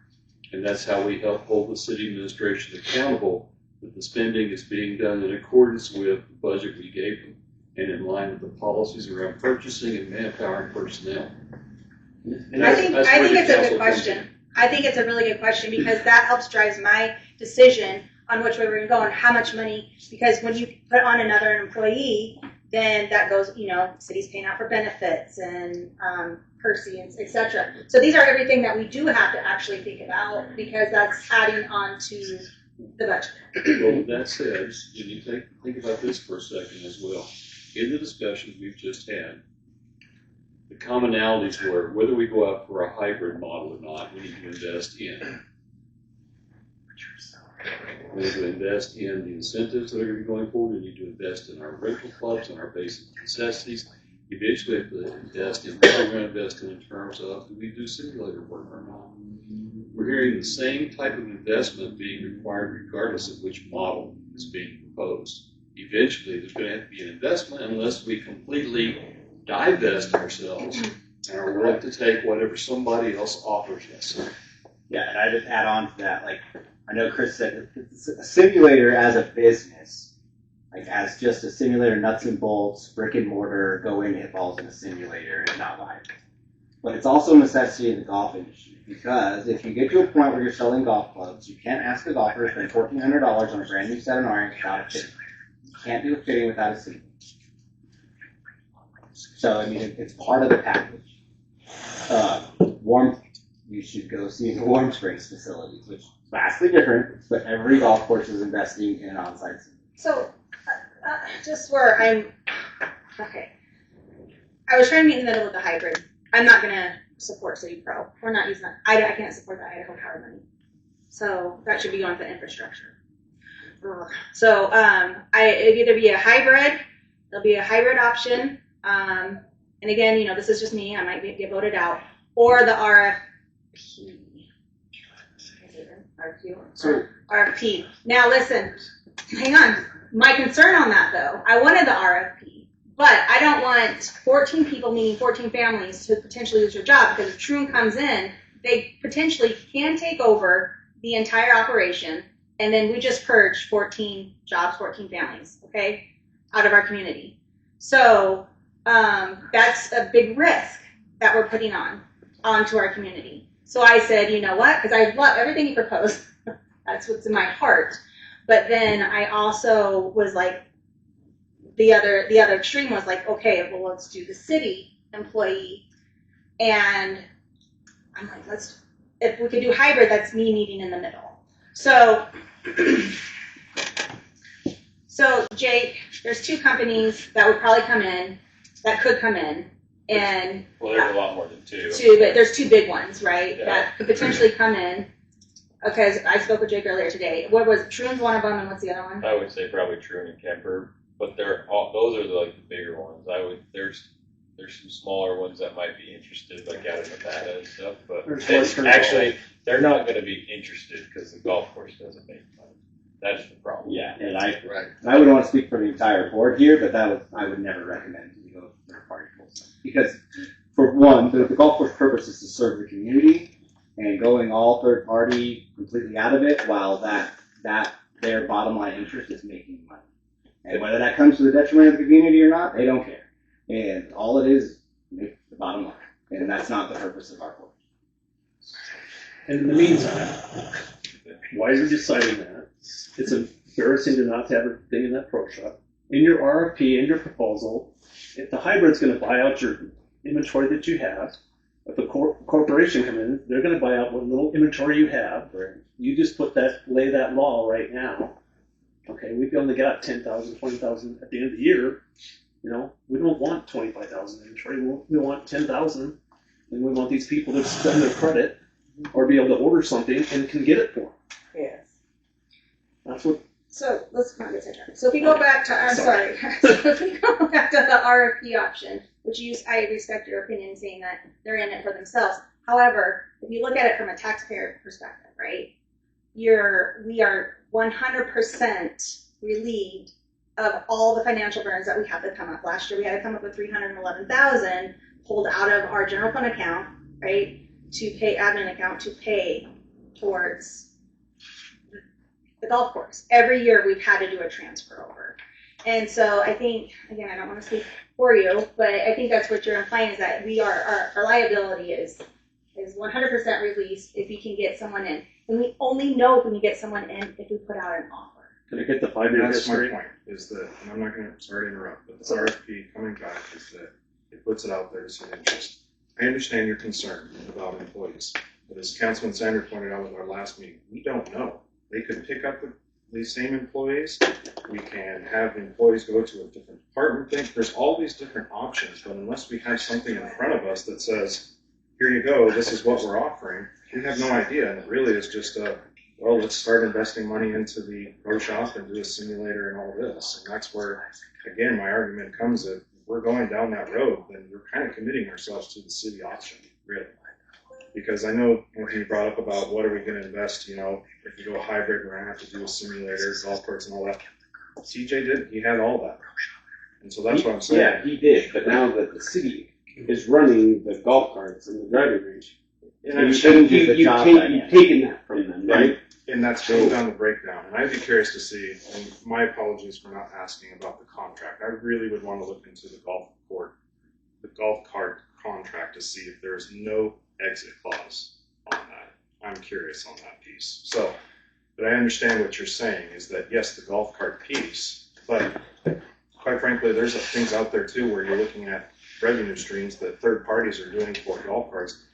And that's how we help hold the city administration accountable that the spending is being done in accordance with the budget we gave them and in line with the policies around purchasing and manpower and personnel. And I think it's a good question. I think it's a really good question because that helps drive my decision on which way we're going to go and how much money, because when you put on another employee, then that goes, city's paying out for benefits and Percy and et cetera. So these are everything that we do have to actually think about because that's adding on to the budget. Well, with that said, you need to think about this for a second as well. In the discussions we've just had, the commonalities were whether we go out for a hybrid model or not, we need to invest in. We need to invest in the incentives that are going to be going forward. We need to invest in our rental clubs and our basic necessities. Eventually, we have to invest in what we're going to invest in terms of do we do simulator work or not. We're hearing the same type of investment being required regardless of which model is being proposed. Eventually, there's going to have to be an investment unless we completely divest ourselves and are willing to take whatever somebody else offers us. Yeah, and I just add on to that, I know Chris said a simulator as a business, as just a simulator, nuts and bolts, brick and mortar, go in, hit balls in a simulator, is not viable. But it's also a necessity in the golf industry because if you get to a point where you're selling golf clubs, you can't ask a golfer to spend $1,400 on a brand new set of irons without a fitting. You can't do a fitting without a simulator. So, it's part of the package. You should go see the Warm Springs facilities, which is vastly different, but every golf course is investing in an on-site simulator. So, just where okay. I was trying to meet in the middle with the hybrid. I'm not going to support City Pro. We're not using that. I can't support the Idaho Power money. So, that should be going for infrastructure. So, it'd either be a hybrid, there'll be a hybrid option, and again, you know, this is just me, I might get voted out, or the RFP. RFP. Now listen, hang on. My concern on that though, I wanted the RFP, but I don't want 14 people, meaning 14 families, to potentially lose their job, because if Troon comes in, they potentially can take over the entire operation, and then we just purge 14 jobs, 14 families, okay, out of our community. So that's a big risk that we're putting onto our community. So I said, you know what, because I love everything you proposed. That's what's in my heart. But then I also was like, the other extreme was like, okay, well, let's do the city employee. And I'm like, if we could do hybrid, that's me meeting in the middle. So Jake, there's two companies that would probably come in, that could come in. And well, there's a lot more than two. But there's two big ones, right? Yeah. That could potentially come in. Because I spoke with Jake earlier today. What was it? Troon's one of them, and what's the other one? I would say probably Troon and Kemper, but those are like the bigger ones. There's some smaller ones that might be interested, like out of Nevada and stuff, but actually they're not going to be interested because the golf course doesn't make money. That's the problem. Yeah, and I wouldn't want to speak for the entire board here, but I would never recommend you go third party because for one, the golf course purpose is to serve the community. And going all third party completely out of it, while that their bottom line interest is making money. And whether that comes to the detriment of the community or not, they don't care. And all it is make the bottom line. And that's not the purpose of our board. And in the meantime, while you're deciding that, it's embarrassing to not have everything in that pro shop. In your RFP, in your proposal, if the hybrid's going to buy out your inventory that you have, if the corporation come in, they're going to buy out what little inventory you have. Right. You just lay that law right now. Okay, we've only got 10,000, 20,000 at the end of the year. You know, we don't want 25,000 inventory. We want 10,000, and we want these people to spend their credit or be able to order something and can get it for them. Yes. That's what. So let's kind of take that. So if we go back to, So if we go back to the RFP option, which I respect your opinion, saying that they're in it for themselves. However, if you look at it from a taxpayer perspective, right, we are 100% relieved of all the financial burdens that we have to come up. Last year, we had to come up with $311,000 pulled out of our general fund account, right, to pay admin account to pay towards the golf course. Every year, we've had to do a transfer over. And so I think, again, I don't want to speak for you, but I think that's what you're implying is that our liability is 100% released if we can get someone in. And we only know if we can get someone in if we put out an offer. Can I get the 5-year That's history? my point, is that, and I'm not going to, sorry to interrupt, but the RFP coming back is that it puts it out there as an interest. I understand your concern about employees, but as Councilman Sander pointed out with our last meeting, we don't know. They could pick up these same employees. We can have employees go to a different department. There's all these different options, but unless we have something in front of us that says, here you go, this is what we're offering, we have no idea. And it really is just well, let's start investing money into the pro shop and do a simulator and all this. And that's where, again, my argument comes that if we're going down that road, then we're kind of committing ourselves to the city option, really. Because I know Anthony brought up about what are we going to invest, you know, if we go hybrid, we're going to have to do a simulator, golf carts and all that. CJ did, he had all that. And so that's what I'm saying. Yeah, he did, but now that the city is running the golf carts and the driving range, And you've taken that from them, right? And that's going down the breakdown. And I'd be curious to see, and my apologies for not asking about the contract. I really would want to look into the golf cart contract to see if there's no exit clause on that. I'm curious on that piece. So, but I understand what you're saying is that yes, the golf cart piece, but quite frankly, there's things out there too where you're looking at revenue streams that third parties are doing for golf carts.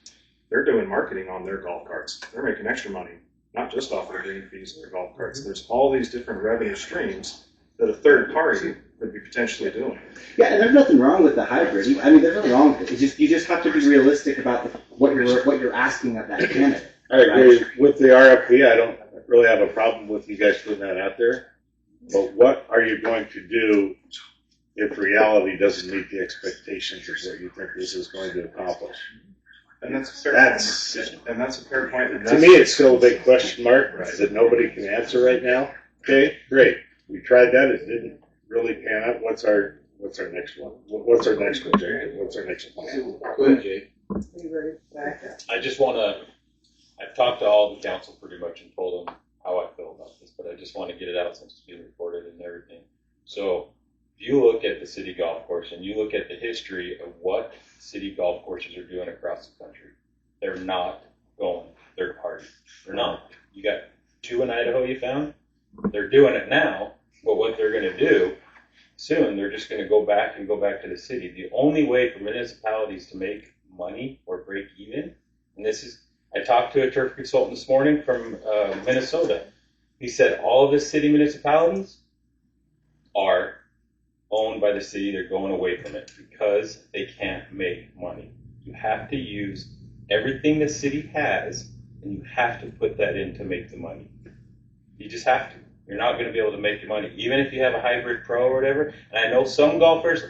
They're doing marketing on their golf carts. They're making extra money, not just off of the green fees of their golf carts. There's all these different revenue streams that a third party could be potentially doing. Yeah, and there's nothing wrong with the hybrid. I mean, there's nothing wrong with it. You just have to be realistic about what you're asking of that candidate. I agree with the RFP. I don't really have a problem with you guys putting that out there. But what are you going to do if reality doesn't meet the expectations of what you think this is going to accomplish. And that's a fair That's, point. And that's a fair point. And to that's, me, it's still a big question mark that nobody can answer right now. Okay, great. We tried that. It didn't really pan out. What's our next one? What's our next objective? What's our next plan? Go ahead, Jay. I just want to, I've talked to all the council pretty much and told them how I feel about this, but I just want to get it out since it's being recorded and everything. So if you look at the city golf course and you look at the history of what city golf courses are doing across the country, they're not going third party. They're not. You got 2 in Idaho you found. They're doing it now, but what they're going to do soon, they're just going to go back to the city. The only way for municipalities to make money or break even, and this is, I talked to a turf consultant this morning from Minnesota. He said all of the city municipalities are owned by the city. They're going away from it because they can't make money. You have to use everything the city has, and you have to put that in to make the money. You just have to. You're not going to be able to make the money, even if you have a hybrid pro or whatever. And I know some golfers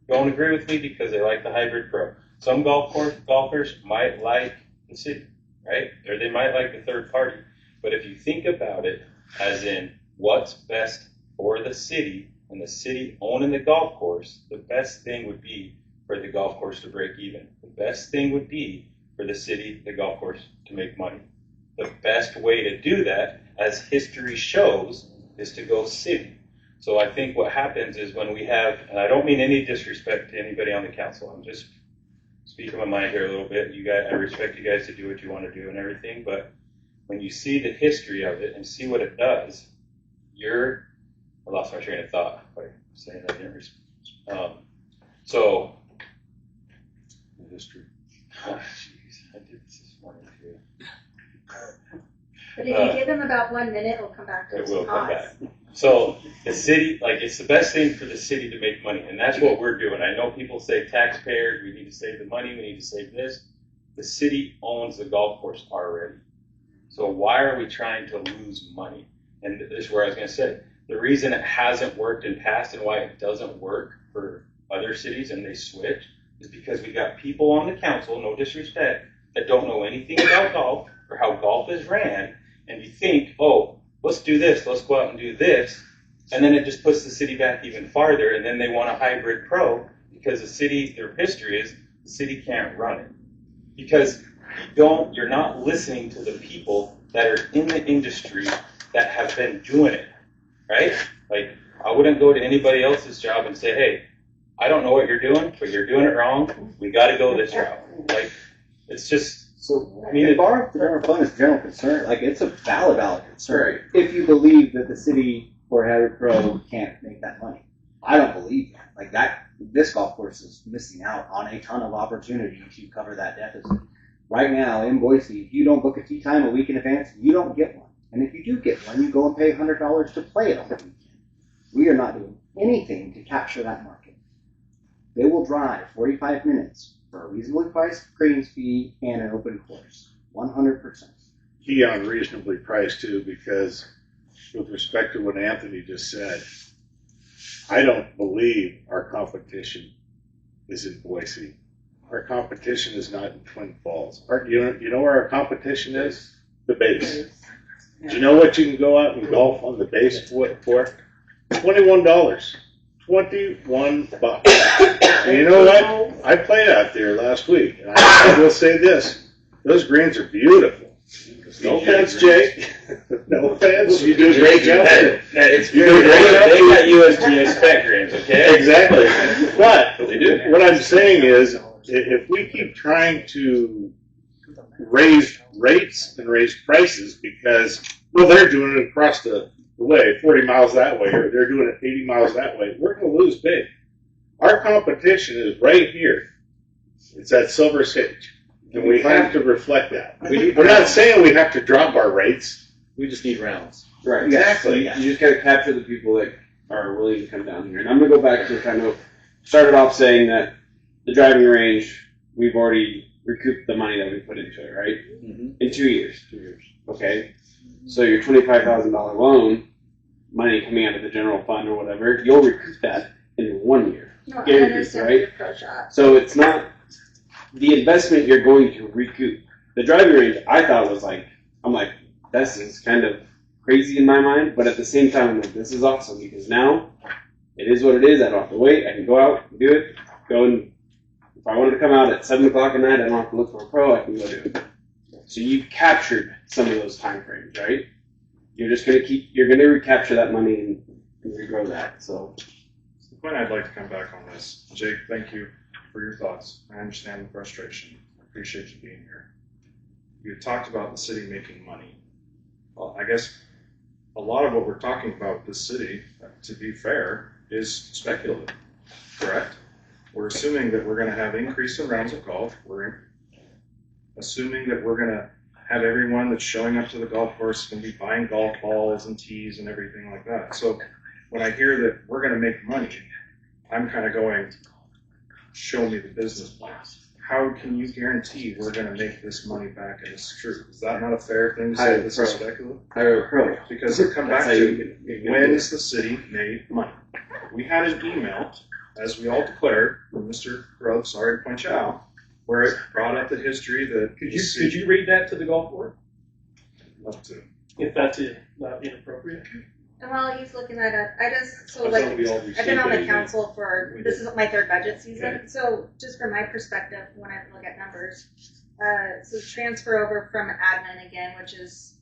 don't agree with me because they like the hybrid pro. Some golfers might like the city, right? Or they might like the third party. But if you think about it as in what's best for the city and the city owning the golf course, the best thing would be for the golf course to break even. The best thing would be for the city, the golf course, to make money. The best way to do that, as history shows, is to go city. So I think what happens is when we have, and I don't mean any disrespect to anybody on the council, I'm just speaking my mind here a little bit. You guys, I respect you guys to do what you want to do and everything, but when you see the history of it and see what it does, I lost my train of thought by saying that I didn't so the history. Oh, jeez, I did this morning too. But if you give him about 1 minute, it'll come back to It us. will come back. So the city, like, it's the best thing for the city to make money, and that's what we're doing. I know people say taxpayers, we need to save the money, we need to save this. The city owns the golf course already. So why are we trying to lose money? And this is where I was going to say, the reason it hasn't worked in past and why it doesn't work for other cities and they switch is because we got people on the council, no disrespect, that don't know anything about golf or how golf is ran, and you think, oh, let's do this, let's go out and do this, and then it just puts the city back even farther, and then they want a hybrid pro because the city, their history is the city can't run it. Because you're not listening to the people that are in the industry that have been doing it, right? Like, I wouldn't go to anybody else's job and say, hey, I don't know what you're doing, but you're doing it wrong. We got to go this route. Like, it's just, So, I mean, if borrowing the general fund is a general concern, like, it's a valid concern. If you believe that the city or Hybrid Pro can't make that money. I don't believe that. Like, this golf course is missing out on a ton of opportunity to cover that deficit. Right now, in Boise, if you don't book a tee time a week in advance, you don't get one. And if you do get one, you go and pay $100 to play it on the weekend. We are not doing anything to capture that market. They will drive 45 minutes for a reasonably priced greens fee and an open course. 100%. Key on reasonably priced too, because with respect to what Anthony just said, I don't believe our competition is in Boise. Our competition is not in Twin Falls. You know where our competition is? The base. Do you know what you can go out and golf on the base for? $21. $21. And you know what? I played out there last week, and I will say this: those greens are beautiful. No offense, Jay. No offense. You do a great job. It's very great. They got USGA spec greens, okay? Exactly. But what I'm saying is, if we keep trying to raise rates and raise prices because, well, they're doing it across the way, 40 miles that way, or they're doing it 80 miles that way, we're going to lose big. Our competition is right here. It's at Silver Sage. And we have to reflect that. We're not saying we have to drop our rates. We just need rounds. Right. Exactly. You just got to capture the people that are willing to come down here. And I'm going to go back to kind of started off saying that the driving range, we've already recouped the money that we put into it, right? Mm-hmm. In 2 years. 2 years. Okay. So your $25,000 loan, money coming out of the general fund or whatever, you'll recoup that in 1 year. No, I Guaranteed, understand right? your pro shop. So it's not the investment you're going to recoup. The driving range I thought was like, I'm like, this is kind of crazy in my mind, but at the same time, I'm like, this is awesome because now it is what it is. I don't have to wait. I can go out and do it. Go and if I wanted to come out at 7 o'clock at night, I don't have to look for a pro. I can go do it. So you've captured some of those time frames, right? You're just gonna you're gonna recapture that money and regrow that. So The point I'd like to come back on this, Jake, thank you for your thoughts. I understand the frustration. I appreciate you being here. You talked about the city making money. Well, I guess a lot of what we're talking about with this city, to be fair, is speculative, correct? We're assuming that we're going to have increase in rounds of golf. We're assuming that we're going to have everyone that's showing up to the golf course going to be buying golf balls and tees and everything like that. So when I hear that we're going to make money, I'm kind of going, show me the business plan. How can you guarantee we're going to make this money back and it's true? Is that not a fair thing to say this is speculative? hire a pro. Because it come back That's how to when has the city made money? We had an email, as we all declared, from Mr. Grove, sorry to point you out, where it brought up the history that Could you read that to the golf board up to. if that's not inappropriate? And while he's looking that up, I just, so I like, thought we all I've been on the received council for, this is my third budget season, Okay. so just from my perspective, when I look at numbers, so transfer over from admin again, which is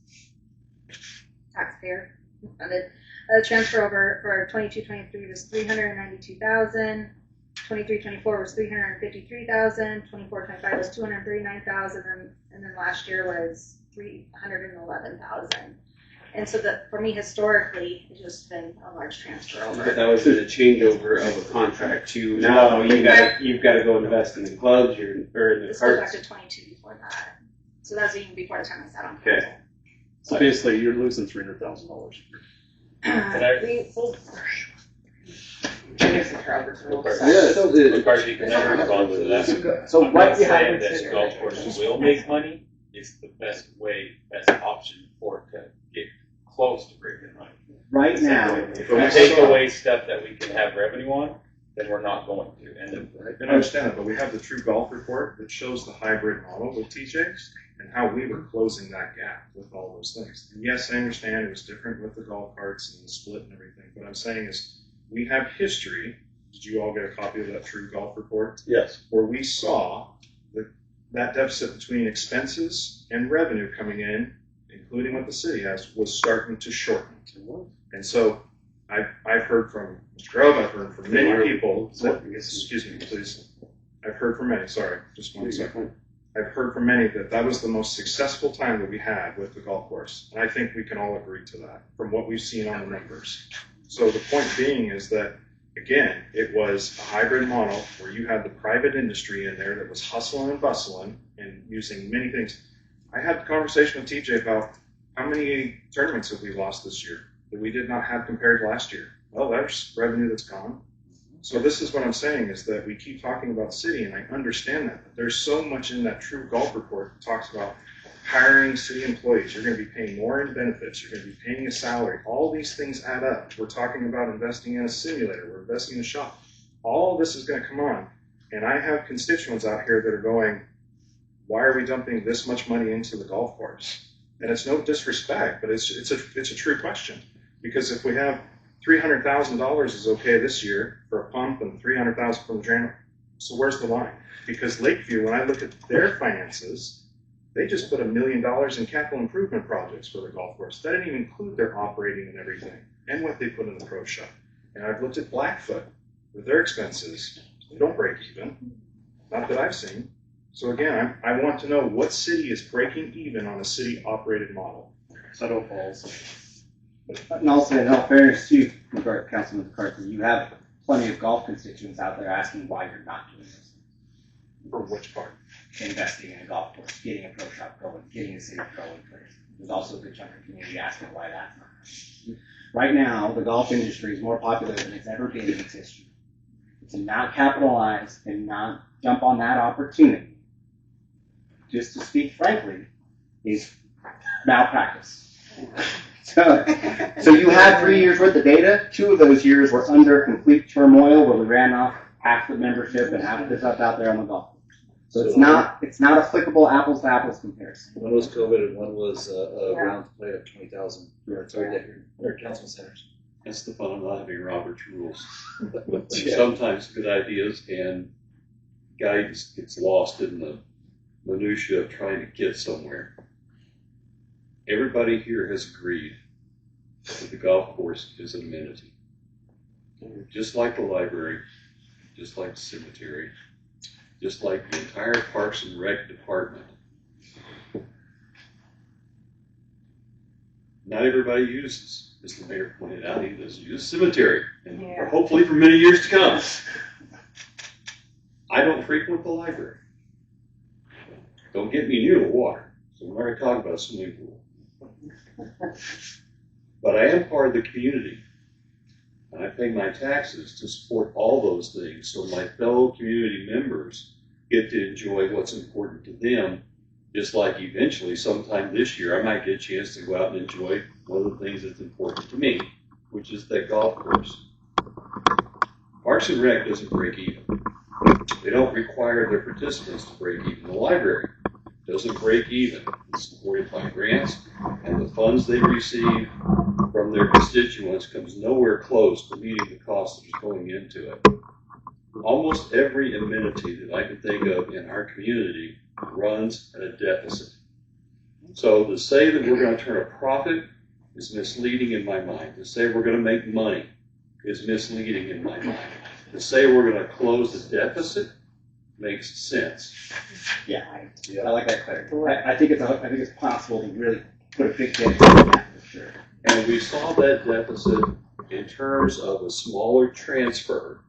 taxpayer funded, transfer over for 22-23 was 392,000, 23-24 was 353,000, 24-25 was 239,000, and then last year was 311,000. And so that, for me, historically, it's just been a large transfer over. But that was in a changeover of a contract to now you've got to go invest in the clubs or in the This goes back carts. to 22 before that. So that's even before the time I sat on Okay. council. So basically, you're losing $300,000. McCarthy can never respond to that. So I'm right not behind saying that golf courses will make money. It's the best option for it to get close to breaking money. right now, If we take away stuff that we can have revenue on, then we're not going to. And I understand that, but we have the true golf report that shows the hybrid model with TJ's and how we were closing that gap with all those things. And yes, I understand it was different with the golf carts and the split and everything. What I'm saying is we have history. Did you all get a copy of that true golf report? Yes. Where we saw that deficit between expenses and revenue coming in, including what the city has, was starting to shorten. And so I've heard from Mr. Grove, I've heard from many people, excuse me, please. I've heard from many, sorry, just one second. I've heard from many that was the most successful time that we had with the golf course. And I think we can all agree to that from what we've seen on the numbers. So the point being is that, again, it was a hybrid model where you had the private industry in there that was hustling and bustling and using many things. I had a conversation with TJ about how many tournaments have we lost this year that we did not have compared to last year. Well, there's revenue that's gone. So this is what I'm saying is that we keep talking about the city, and I understand that. But there's so much in that true golf report that talks about hiring city employees. You're going to be paying more in benefits. You're going to be paying a salary. All these things add up. We're talking about investing in a simulator. We're investing in a shop. All this is going to come on. And I have constituents out here that are going, why are we dumping this much money into the golf course? And it's no disrespect, but it's a true question. Because if we have $300,000 is okay this year for a pump and $300,000 from the drain, so where's the line? Because Lakeview, when I look at their finances, they just put $1 million in capital improvement projects for the golf course. That didn't even include their operating and everything, and what they put in the pro shop. And I've looked at Blackfoot with their expenses. They don't break even, not that I've seen. So again, I want to know what city is breaking even on a city-operated model. Settle Falls. and also in all fairness to Councilman McCarthy, you have plenty of golf constituents out there asking why you're not doing this. For which part? Investing in a golf course, getting a pro shop going, getting a city pro in place. There's also a good chunk of community asking why that's not happening. Right now, the golf industry is more popular than it's ever been in its history. To not capitalize and not jump on that opportunity, just to speak frankly, is malpractice. So you had 3 years worth of data. 2 of those years were under complete turmoil where we ran off half the membership and half the stuff out there on the golf. So it's not applicable apples to apples comparison. One was COVID and one was a round play of 20,000 yards right there, or council centers. That's the fun of not having Robert's rules. Sometimes good ideas and guidance gets lost in the minutia of trying to get somewhere. Everybody here has agreed that the golf course is an amenity. Just like the library, just like the cemetery, just like the entire Parks and Rec department. Not everybody uses, as the mayor pointed out, he doesn't use cemetery, and hopefully for many years to come. I don't frequent the library. Don't get me near the water, so we're not going to talk about a swimming pool. But I am part of the community, and I pay my taxes to support all those things, so my fellow community members get to enjoy what's important to them, just like eventually sometime this year I might get a chance to go out and enjoy one of the things that's important to me, which is that golf course. Parks and Rec doesn't break even. They don't require their participants to break even. The library doesn't break even. It's supported by grants, and the funds they receive from their constituents comes nowhere close to meeting the cost that's going into it. Almost every amenity that I can think of in our community runs at a deficit. So to say that we're going to turn a profit is misleading in my mind. To say we're going to make money is misleading in my mind. To say we're going to close the deficit makes sense. Yeah, I like that clarity. I think it's possible to really put a big dent in that for sure. And we saw that deficit in terms of a smaller transfer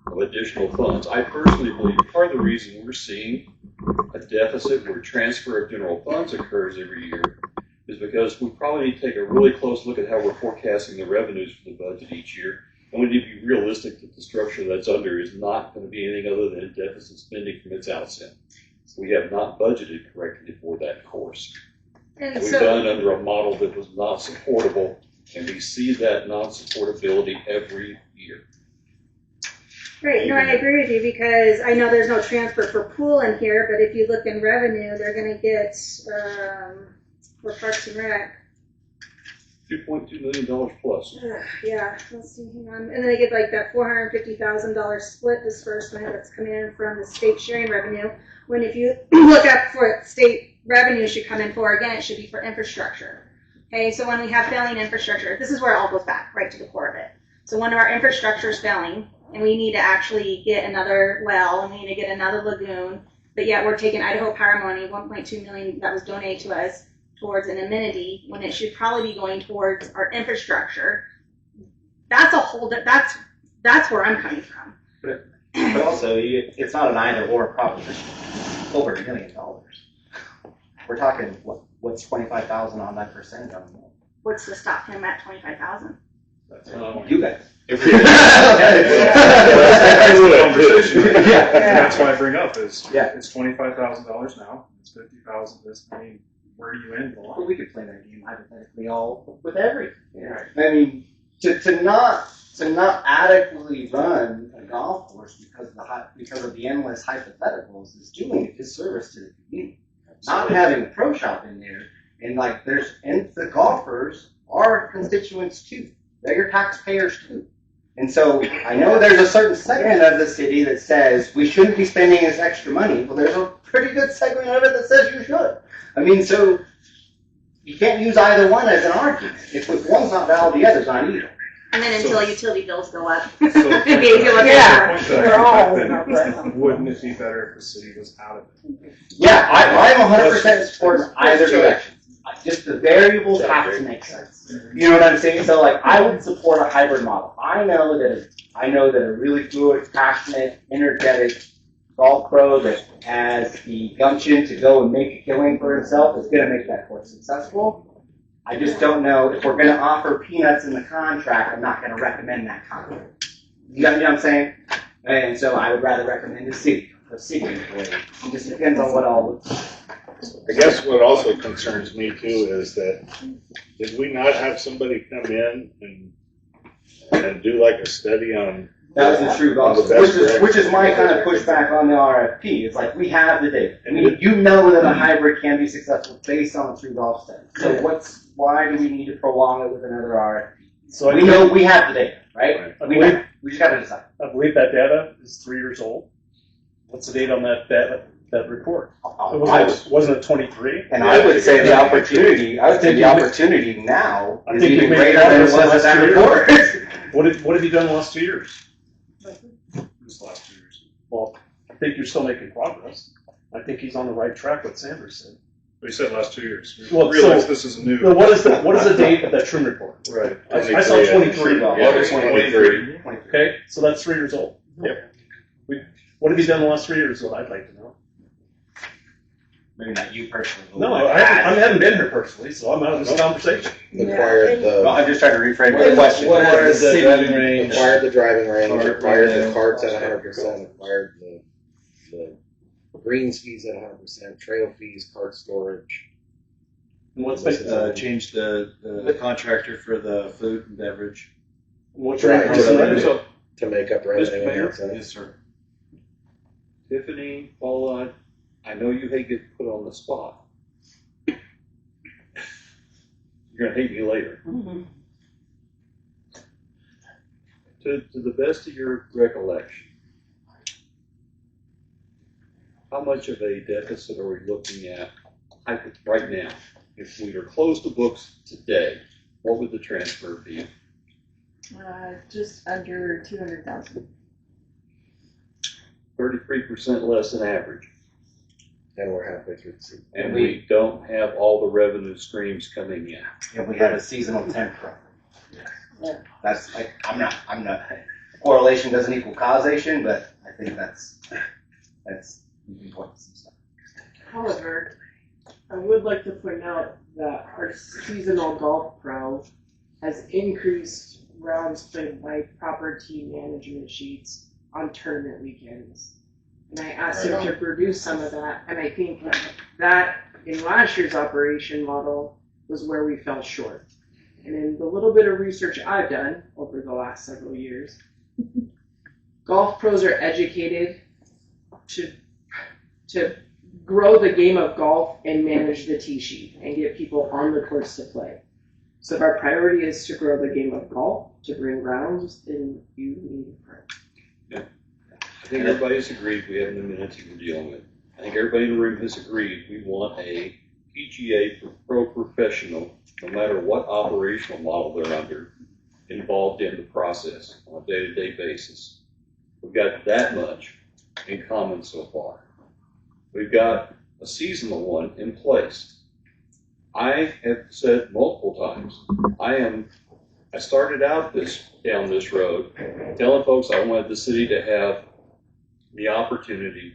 of additional funds. I personally believe part of the reason we're seeing a deficit where transfer of general funds occurs every year is because we probably need to take a really close look at how we're forecasting the revenues for the budget each year. And we need to be realistic that the structure that's under is not going to be anything other than deficit spending from its outset. We have not budgeted correctly for that course. And We've so, done under a model that was not supportable, and we see that non-supportability every year. right, no, I agree with you because I know there's no transfer for pool in here, but if you look in revenue, they're going to get, for Parks and Rec, $2.2 million plus. yeah, let's see, hang on. And then they get like that $450,000 split disbursement that's coming in from the state sharing revenue. When if you look up for what state revenue should come in for, again, it should be for infrastructure. Okay, so when we have failing infrastructure, this is where it all goes back, right to the core of it. So when our infrastructure is failing, and we need to actually get another well, and we need to get another lagoon, but yet we're taking Idaho Power money, $1.2 million that was donated to us, towards an amenity when it should probably be going towards our infrastructure. That's a whole, that's where I'm coming from. But also, it's not an either or problem. Over $1 million. We're talking what's 25,000 on that percent on that? What's to stop him at 25,000? You guys. That's why I bring up is it's $25,000 now. It's $50,000 this. I mean, where do you end the line? Well, we could play that game hypothetically all with everything. Yeah. I mean, to not adequately run a golf course because of the endless hypotheticals is doing a disservice to the community. Not having a pro shop in there, and the golfers are constituents too. They're your taxpayers too. And so I know there's a certain segment of the city that says we shouldn't be spending this extra money. Well, there's a pretty good segment of it that says you should. I mean, so you can't use either one as an argument. If one's not valid, the other's not either. And then until utility bills go up. So Maybe you'll look at it. Wouldn't it be better if the city was out of it? Yeah, I'm 100% support either direction. Just the variables have to make sense. You know what I'm saying? So like, I would support a hybrid model. I know that a really fluid, passionate, energetic golf pro that has the gumption to go and make a killing for himself is going to make that course successful. I just don't know if we're going to offer peanuts in the contract. I'm not going to recommend that contract. You know what I'm saying? And so I would rather recommend a city employee. It just depends on what all. I guess what also concerns me too is that, did we not have somebody come in and do like a study on? That was the true gospel, which is my kind of pushback on the RFP. It's like, we have the data. You know that a hybrid can be successful based on the true golf study. So why do we need to prolong it with another RFP? So We know we have the data, right? I We just gotta decide. believe that data is 3 years old. What's the date on that report? Wasn't it 23? And I would say the opportunity now I is think even we made greater than it progress was last at that year. report. What have you done the last 2 years? This last 2 years. Well, I think you're still making progress. I think he's on the right track, what Sanders said. But you said last 2 years. Well, Realize so- this is new. No, what is the date of that Trim report? Right. I saw 23. August 23. Okay, so that's 3 years old. Yep. What have you done the last 3 years? What I'd like to know. Maybe not you personally. but No, what I haven't been here personally, so I'm out of this conversation. Acquired Well, the, I'm just trying to reframe the question. Acquired City- the driving range, Cart acquired the revenue. carts at 100%, acquired the greens fees at 100%, trail fees, cart storage. And what's Changed the contractor for the food and beverage. what's your Right, increase in revenue? So, to make up Mr. revenue. Mayor? and that's it. Yes, sir. Tiffany, Paula, I know you hate getting put on the spot. You're gonna hate me later. To the best of your recollection, how much of a deficit are we looking at right now? If we were close to books today, what would the transfer be? Just under 200,000. 33% less than average. And we're halfway through the season. And we don't have all the revenue streams coming in. If we had a seasonal temp pro. Yeah. That's like, I'm not, correlation doesn't equal causation, but I think that's, you can point to some stuff. However, I would like to point out that our seasonal golf pro has increased rounds played by proper team management sheets on tournament weekends. And I asked him to produce some of that, and I think that in last year's operation model was where we fell short. And in the little bit of research I've done over the last several years, golf pros are educated to grow the game of golf and manage the tee sheet and get people on the course to play. So if our priority is to grow the game of golf, to bring rounds, then you need a pro. I think everybody's agreed we have an amenity we're dealing with. I think everybody in the room has agreed we want a PGA pro professional, no matter what operational model they're under, involved in the process on a day-to-day basis. We've got that much in common so far. We've got a seasonal one in place. I have said multiple times, I started out down this road telling folks I wanted the city to have the opportunity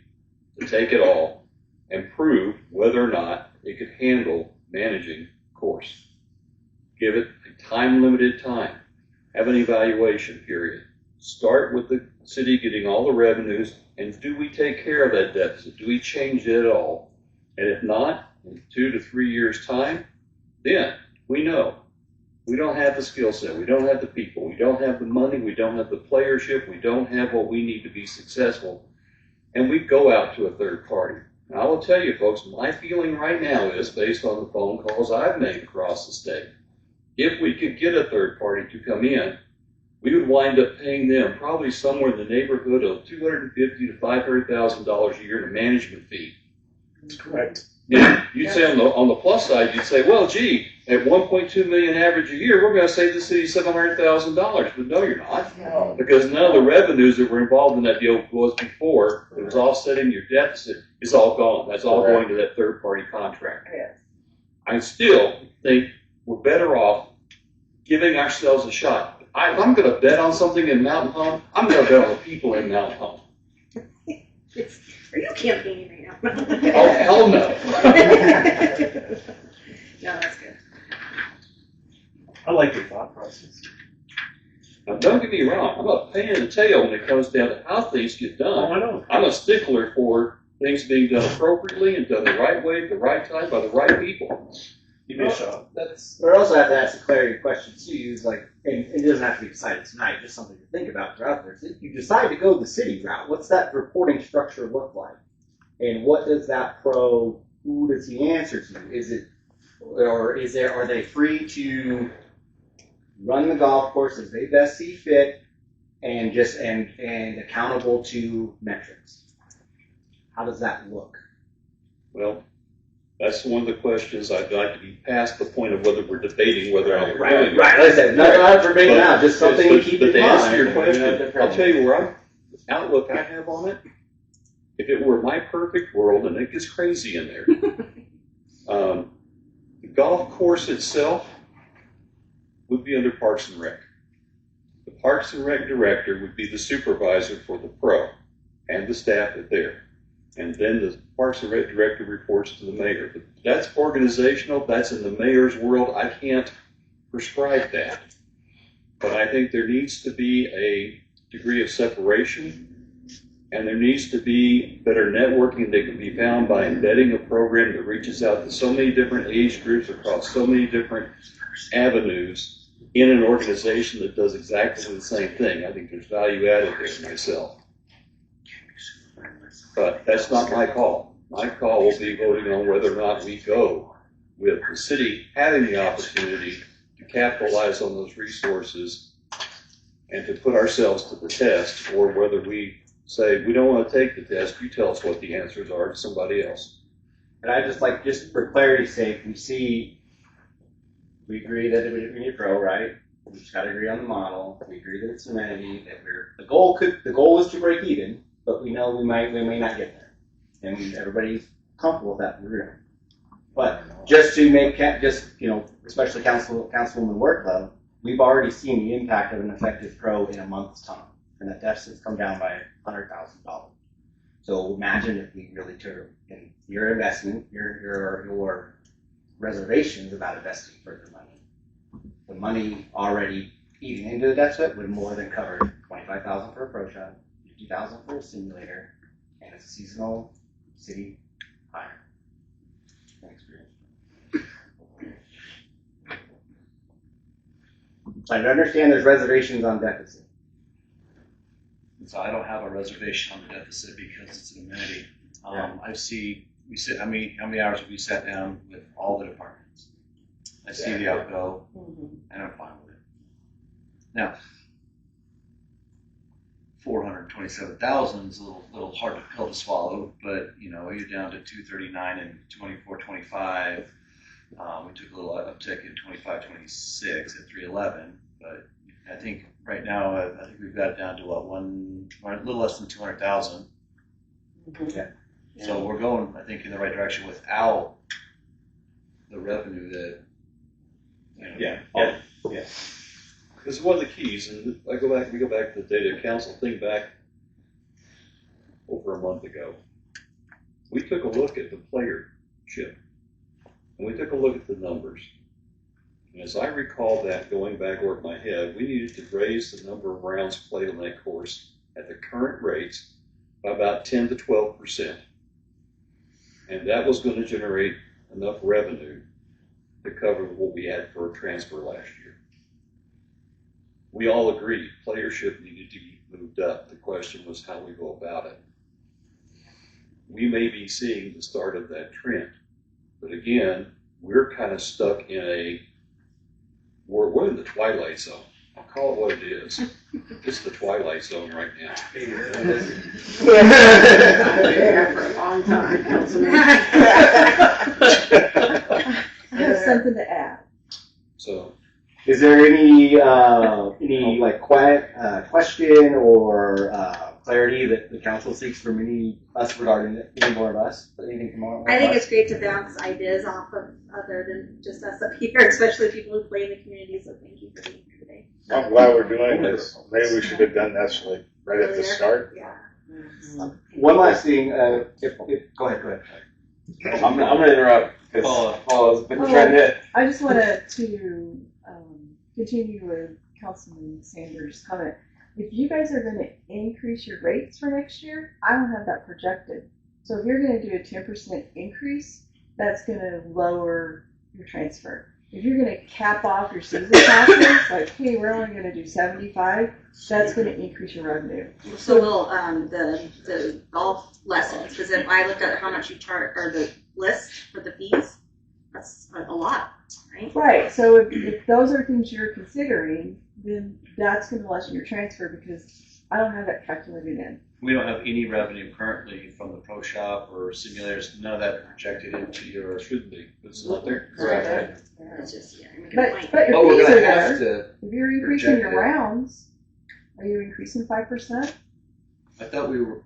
to take it all and prove whether or not it could handle managing course. Give it a time-limited time. Have an evaluation period. Start with the city getting all the revenues, and do we take care of that deficit? Do we change it at all? And if not, in 2 to 3 years' time, then we know we don't have the skill set, we don't have the people, we don't have the money, we don't have the playership, we don't have what we need to be successful, and we go out to a third party. And I will tell you, folks, my feeling right now is, based on the phone calls I've made across the state, if we could get a third party to come in, we would wind up paying them probably somewhere in the neighborhood of $250,000 to $500,000 a year in a management fee. That's correct. Now, you'd say on the plus side, you'd say, well, gee, at 1.2 million average a year, we're going to save the city $700,000. But no, you're not, because none of the revenues that were involved in that deal was before. It was offsetting your deficit. It's all gone. That's all going to that third-party contract. Yes. I still think we're better off giving ourselves a shot. If I'm going to bet on something in Mountain Home, I'm going to bet on the people in Mountain Home. Are you campaigning right now? Oh, hell no. No, that's good. I like your thought process. Now, don't get me wrong. I'm a pain in the tail when it comes down to how things get Oh, done. I know. I'm a stickler for things being done appropriately and done the right way, at the right time, by the right people. Give me a shot. That's. But I also have to ask a clarity question too. Is like, and it doesn't have to be decided tonight. Just something to think about throughout there. If you decide to go the city route, what's that reporting structure look like? And what does that pro? Who does he answer to? Is it, or is there? Are they free to run the golf course as they best see fit, and just and accountable to metrics? How does that look? Well, that's one of the questions I'd like to be past the point of whether we're debating whether I'm Right. Like I said, not for big now, just something to keep in to mind. answer your question, I'll tell you where outlook I have on it. If it were my perfect world, and it gets crazy in there, the golf course itself would be under Parks and Rec. The Parks and Rec director would be the supervisor for the pro and the staff that there. And then the Parks and Rec director reports to the mayor. But that's organizational, that's in the mayor's world. I can't prescribe that. But I think there needs to be a degree of separation, and there needs to be better networking that can be found by embedding a program that reaches out to so many different age groups across so many different avenues in an organization that does exactly the same thing. I think there's value added there myself. But that's not my call. My call will be voting on whether or not we go with the city having the opportunity to capitalize on those resources and to put ourselves to the test, or whether we say, we don't want to take the test, you tell us what the answers are to somebody else. And I just for clarity's sake, we agree that we need a pro, right? We just gotta agree on the model. We agree that it's amenity, that the goal is to break even, but we know we may not get there. And everybody's comfortable with that, we're agreeing. But just to make, especially Councilwoman Workload, we've already seen the impact of an effective pro in a month's time. And that deficit's come down by $100,000. So imagine if we really took in your investment, your reservations about investing further money. The money already eating into the deficit would more than cover $25,000 for a pro shop, $50,000 for a simulator, and it's a seasonal city hire. Experience. So I understand there's reservations on deficit. So I don't have a reservation on the deficit because it's an amenity. How many hours have we sat down with all the departments? I see the outgo, and I'm fine with it. Now, 427,000 is a little hard to pill to swallow, but you're down to 239 and 24-25. We took a little uptick in 25-26 at 311, but I think right now I think we've got it down to a little less than 200,000. Yeah. So we're going, I think, in the right direction without the revenue that. Yeah. Because one of the keys, and we go back to the data council thing back over a month ago. We took a look at the playership, and we took a look at the numbers. And as I recall that going back over my head, we needed to raise the number of rounds played on that course at the current rates by about 10 to 12%. And that was going to generate enough revenue to cover what we had for a transfer last year. We all agreed playership needed to be moved up. The question was how we go about it. We may be seeing the start of that trend. But again, we're kind of stuck in we're in the twilight zone. I'll call it what it is. It's the twilight zone right now. Yeah, for a long time. I have something to add. So, is there any question or clarity that the council seeks from us regarding any more of us? Anything from our I think it's great to bounce ideas off of other than just us up here, especially people who play in the community. So thank you for being here today. I'm glad we're doing this. Maybe we should have done this right at the start. Yeah. One last thing. Go ahead. I'm going to interrupt because Paula's been trying to. I just wanted to continue with Councilman Sanders' comment. If you guys are going to increase your rates for next year, I don't have that projected. So if you're gonna do a 10% increase, that's gonna lower your transfer. If you're gonna cap off your season passes, like, hey, we're only gonna do 75, that's gonna increase your revenue. So will the golf lessons, because if I look at how much you charge, or the list for the fees, that's a lot, right? Right, so if those are things you're considering, then that's gonna lessen your transfer because I don't have that calculated in. We don't have any revenue currently from the pro shop or simulators, none of that projected into your. Should be, it's not there. Correct. It's just, yeah, you're making a But, point. but But your we're fees are gonna have there. to, If you're increasing project your it. rounds, are you increasing 5%? I thought we were,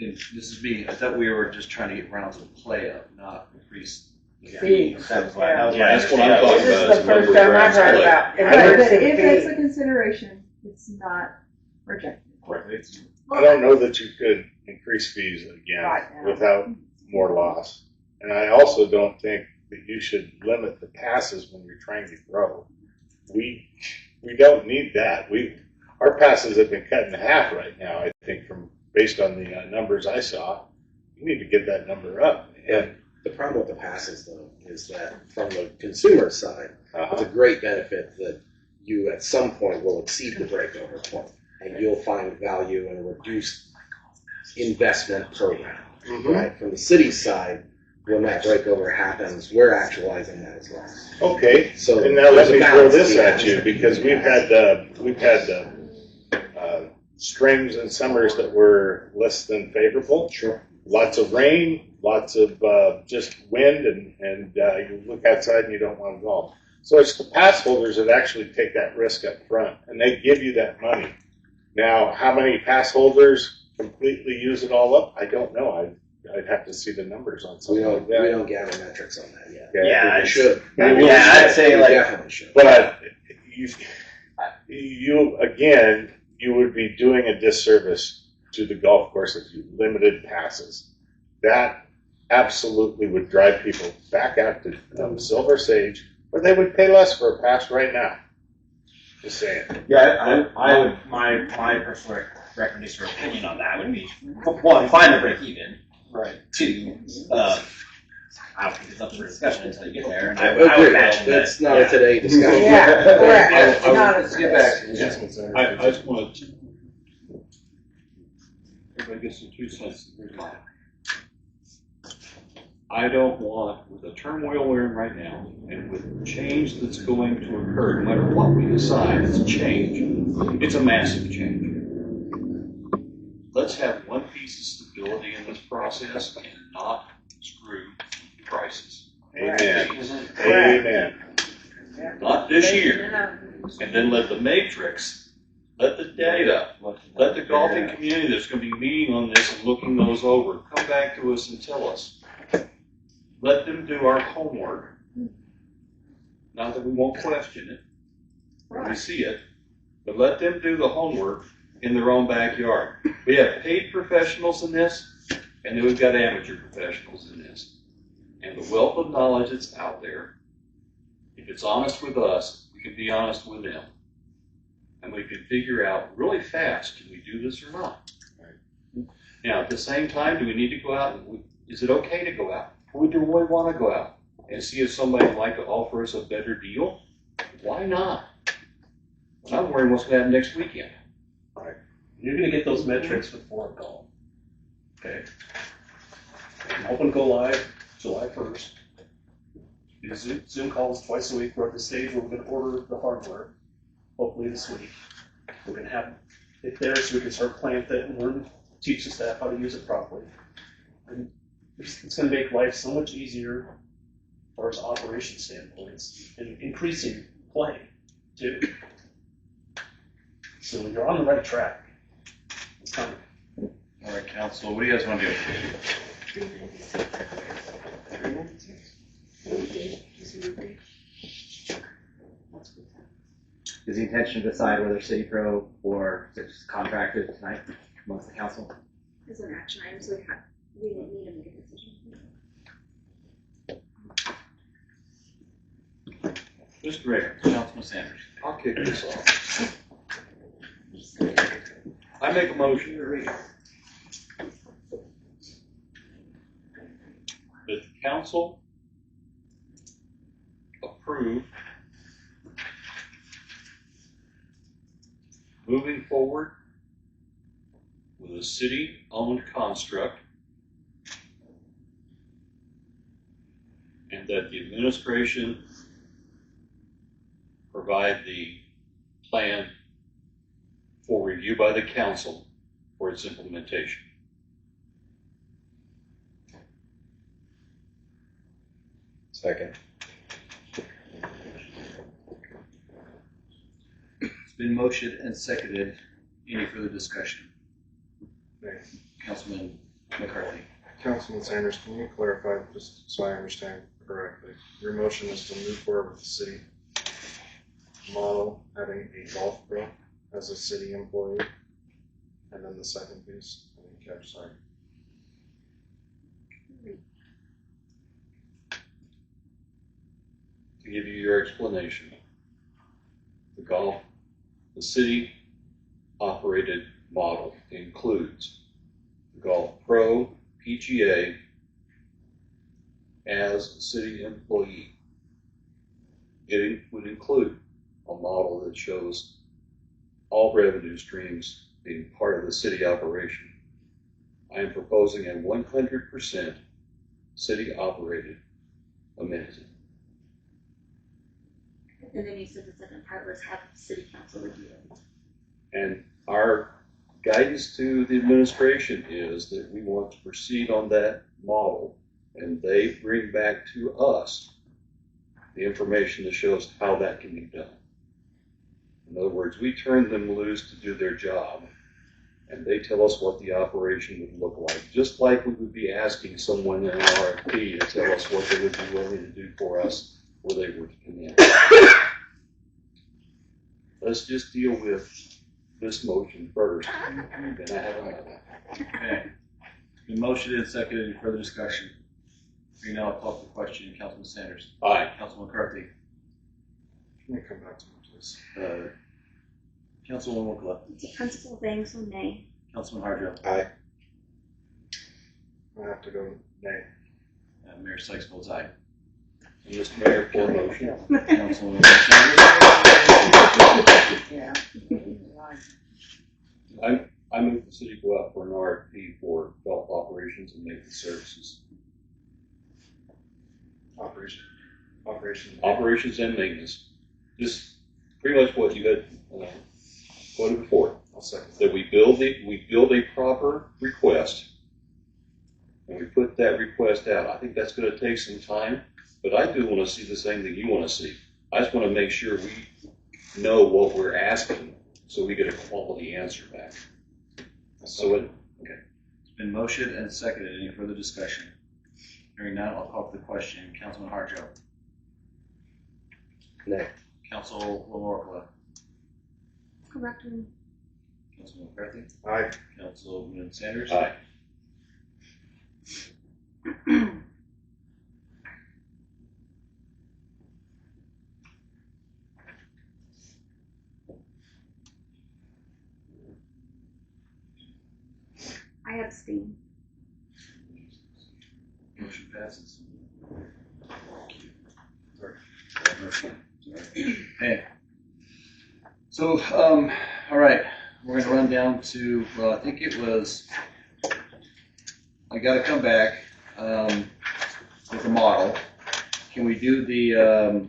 and this is me, I thought we were just trying to get rounds of play up, not increase the Fees. That was my, Yeah. that was my Yeah, that's what I'm talking This about. is the first time I've heard about Right, but increasing if that's fees. a consideration, it's not rejected. I don't know that you could increase fees again Right now. without more loss. And I also don't think that you should limit the passes when you're trying to grow. We don't need that. Our passes have been cut in half right now, I think, based on the numbers I saw. You need to get that number up. And The problem with the passes, though, is that from the consumer side, it's a great benefit that you at some point will exceed the breakover point, and you'll find value in a reduced investment program. Right? From the city's side, when that breakover happens, we're actualizing that as well. okay, So and now let there's a me throw balance this to at that. you, because we've had springs and summers that were less than favorable. Sure. Lots of rain, lots of just wind, and you look outside and you don't want to golf. So it's the pass holders that actually take that risk up front, and they give you that money. Now, how many pass holders completely use it all up? I don't know. I'd have to see the numbers on We something don't like that. we don't gather metrics on that yet. Okay. Yeah, We should. I'd say We like, definitely should. But you would be doing a disservice to the golf course if you limited passes. That absolutely would drive people back out to Silver Sage, or they would pay less for a pass right now. Just saying. Yeah, I would, my personal recommendation or opinion on that would be, one, find the break even. Right. Two, I don't think it's up for discussion until you get there, and I Agree. would imagine that. That's not a today discussion. Yeah, correct. It's not Let's get back to Yeah. this. I just want to, everybody gets some 2 cents. Here's mine. I don't want, with the turmoil we're in right now, and with change that's going to occur, no matter what we decide, it's a change. It's a massive change. Let's have one piece of stability in this process and not screw prices. Amen. Correct. Amen. Not this year. And then let the matrix, let the data, let the golfing community that's going to be meeting on this and looking those over, come back to us and tell us. Let them do our homework. Not that we won't question it, when we see it, but let them do the homework in their own backyard. We have paid professionals in this, and then we've got amateur professionals in this. And the wealth of knowledge that's out there, if it's honest with us, we can be honest with them. And we can figure out really fast, can we do this or not? Now, at the same time, do we need to go out? Is it okay to go out? Do we really want to go out and see if somebody would like to offer us a better deal? Why not? I'm worrying what's going to happen next weekend. You're gonna get those metrics before golf. Okay? I'm hoping to go live July 1st. Do Zoom calls twice a week. We're at the stage where we're gonna order the hardware, hopefully this week. We're gonna have it there so we can start playing with it and learn, teach the staff how to use it properly. And it's gonna make life so much easier as far as operation standpoints and increasing play too. So you're on the right track. It's coming. All right, council, what do you guys want to do? Is the intention to decide whether City Pro or just contracted tonight amongst the council? As an action item, so we didn't need to make a decision. Mr. Mayor, Councilman Sanders. I'll kick this off. I make a motion council approve moving forward with a city-owned construct, and that the administration provide the plan for review by the council for its implementation. Second. It's been motioned and seconded. Any further discussion? Councilman McCarthy. Councilman Sanders, can you clarify, just so I understand correctly? Your motion is to move forward with the city model, having a golf pro as a city employee, and then the second piece, I didn't catch, sorry. To give you your explanation, the city operated model includes the Golf Pro PGA as a city employee. It would include a model that shows all revenue streams being part of the city operation. I am proposing a 100% city operated amenity. And then you said the second part was have the city council review it. And our guidance to the administration is that we want to proceed on that model, and they bring back to us the information that shows how that can be done. In other words, we turn them loose to do their job, and they tell us what the operation would look like, just like we would be asking someone in an RFP to tell us what they would be willing to do for us were they were to come in. Let's just deal with this motion first, and then I have another. Okay. Been motioned and seconded. Any further discussion? We now call for the question. Councilman Sanders. Aye. Councilman McCarthy. Can you come back to me, please? Councilwoman Wokala. It's a principal thing, so nay. Councilman Harjo. Aye. I have to go nay. Mayor Sykes votes aye. And Mr. Mayor, for a motion. Councilwoman Sanders. Yeah. I move the city go out for an RFP for golf operations and maintenance services. Operations and maintenance. Just pretty much what you had quoted before. I'll second That we build a proper request, and we put that request out. I think that's going to take some time, but I do want to see the same thing you want to see. I just want to make sure we know what we're asking, so we get a quality answer back. So Okay. It's been motioned and seconded. Any further discussion? Hearing none, I'll call for the question. Councilman Harjo. Nay. Councilwoman Wokala. Correct me. Councilman McCarthy. Aye. Councilman Sanders. Aye. I abstain. Motion passes. Okay. So, all right, we're gonna run down to, well, I think it was, I gotta come back, with a model. Can we do the,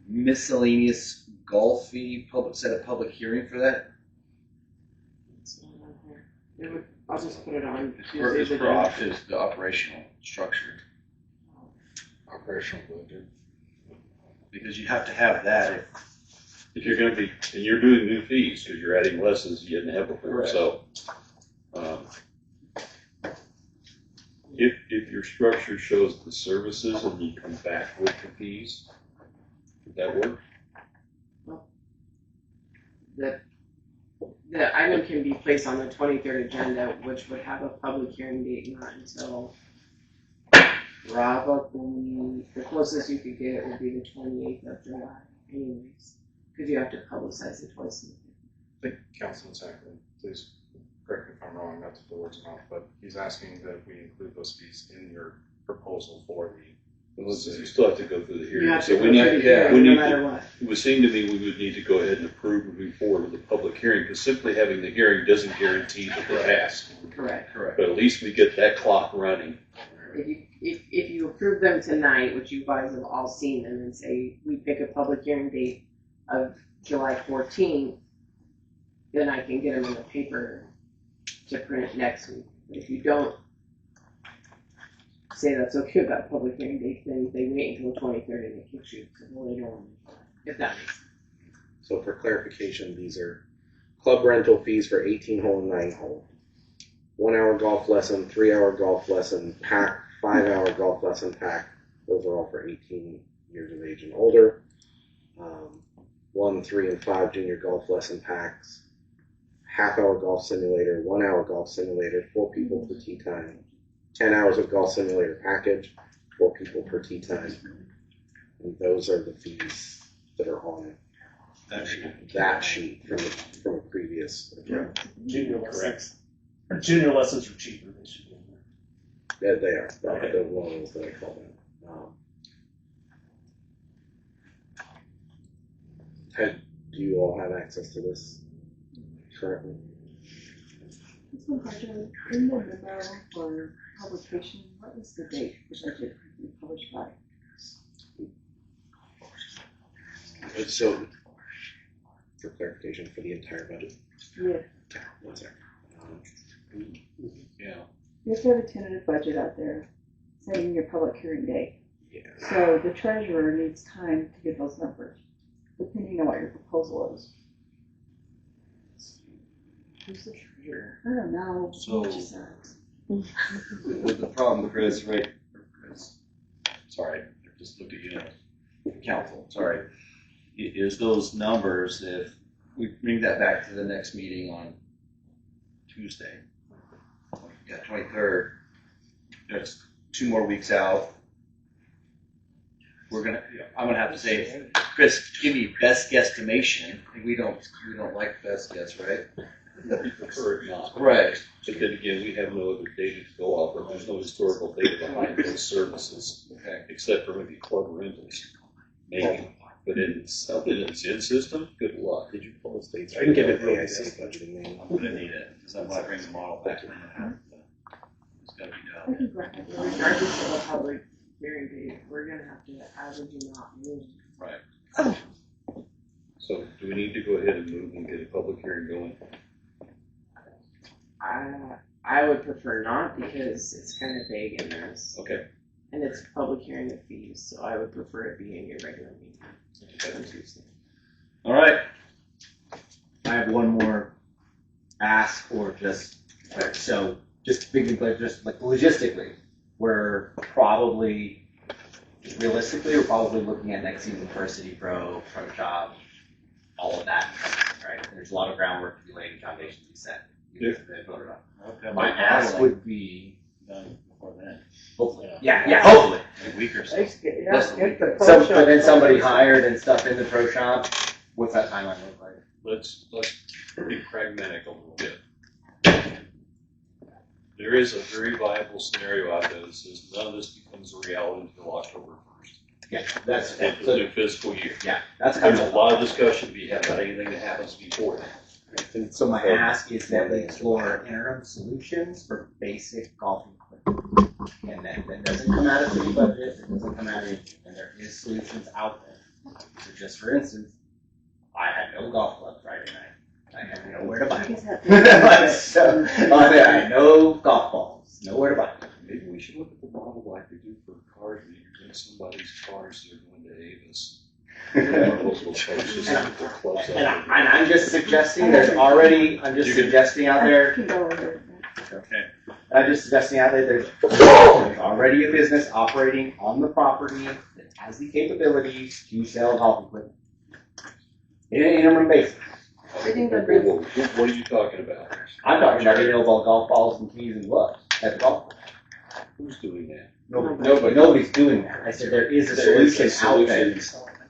miscellaneous golf fee, set a public hearing for that? It's not on here. It would, I'll just put it on It's Tuesday's for agenda. is the operational structure, Operational budget. because you have to have that If you're going to be, and you're doing new fees because you're adding lessons you didn't have before. Correct. So, if your structure shows the services and you come back with the fees, would that work? The item can be placed on the 23rd agenda, which would have a public hearing date not until probably, the closest you could get would be the 28th of July anyways, because you have to publicize it twice. I think Councilman Sanders, please. correct me if I'm wrong, not to put words in mouth, but he's asking that we include those fees in your proposal for the. You still have to go through the You hearing. have So to we go need, through the hearing we no need matter to, what. it would seem to me we would need to go ahead and approve moving forward with the public hearing, because simply having the hearing doesn't guarantee that they pass. Correct. But at least we get that clock running. If you approve them tonight, which you guys have all seen them, and say we pick a public hearing date of July 14th, then I can get them in the paper to print next week. But if you don't say that's okay about public hearing dates, then they wait until the 23rd and they kick you to the later on. If that makes sense. So for clarification, these are club rental fees for 18-hole and 9-hole. 1 hour golf lesson, 3 hour golf lesson, pack, 5 hour golf lesson pack. Those are all for 18 years of age and older. 1, 3, and 5 junior golf lesson packs. Half-hour golf simulator, 1 hour golf simulator, 4 people per tee time. 10 hours of golf simulator package, 4 people per tee time. And those are the fees that are on that sheet from a previous agreement. Junior lessons. Junior lessons are cheaper. They should be in there. Yeah, they are. The ones that I call them. Do you all have access to this currently? This one question, in the memo for publication, what was the date the budget be published by? So, for clarification, for the entire budget? Yeah. Okay, 1 second. Yeah. You have to have a tentative budget out there, setting your public hearing date. Yeah. So the treasurer needs time to get those numbers, depending on what your proposal is. Who's the treasurer? I don't know. So- It just sucks. With the problem, Chris, right? Sorry, I just looked at you, council, sorry. Is those numbers, if we bring that back to the next meeting on Tuesday, 23rd, that's 2 more weeks out. I'm gonna have to say, Chris, give me best guesstimation. We don't like best guess, right? We prefer it not. Right. But then again, we have no other data to go off of. There's no historical data behind those services, Okay. except for maybe club rentals, maybe. But in something that's in system, good luck. Did you pull the states? I can give it AIC budgeting name. I'm gonna need it, because I'm gonna bring the model back. It's gotta be I done. can grab it. Regardless of the public hearing date, we're gonna have to average and not move. Right. So do we need to go ahead and move and get a public hearing going? I would prefer not because it's kind of vague in this. Okay. And it's public hearing of fees, so I would prefer it be in your regular meeting. On Tuesday. All right. I have one more ask, or just so just thinking, like just like logistically, we're probably realistically we're probably looking at next season for a City Pro shop, all of that, right? There's a lot of groundwork to be laid, foundations to be set. Yeah. Voted on. Okay, My ask would be done before then. hopefully, yeah, hopefully. A week or so. Let's get, yeah, Less than a get week. the pro So, shop but then somebody started. hired and stuff in the pro shop. What's that timeline look like? Let's be pragmatic a little bit. There is a very viable scenario out there that says none of this becomes a reality until October 1st. Yeah, that's Of the new fiscal year. yeah, that's kind There's of a lot of discussion to be had about anything that happens before that. And so my ask is that we explore interim solutions for basic golfing equipment. And that doesn't come out of city budget, it doesn't come out of anything, and there is solutions out there. So just for instance, I had no golf clubs Friday night. I had nowhere to buy Is them. that So, I had no golf balls, nowhere to buy them. Maybe we should look at the model like they do for cars, where you rent somebody's cars that are going to Avis. Those little coaches with their clubs And out. I'm just suggesting, there's already, I'm just suggesting out there, I can go over Okay. I'm just suggesting out there, there's already a business operating on the property that has the capabilities to sell golf equipment. In an interim basis. What are you talking about? I'm talking about giving ball golf balls and tees and gloves at the golf course. Who's doing that? Nobody's doing that. I said there is a solution out there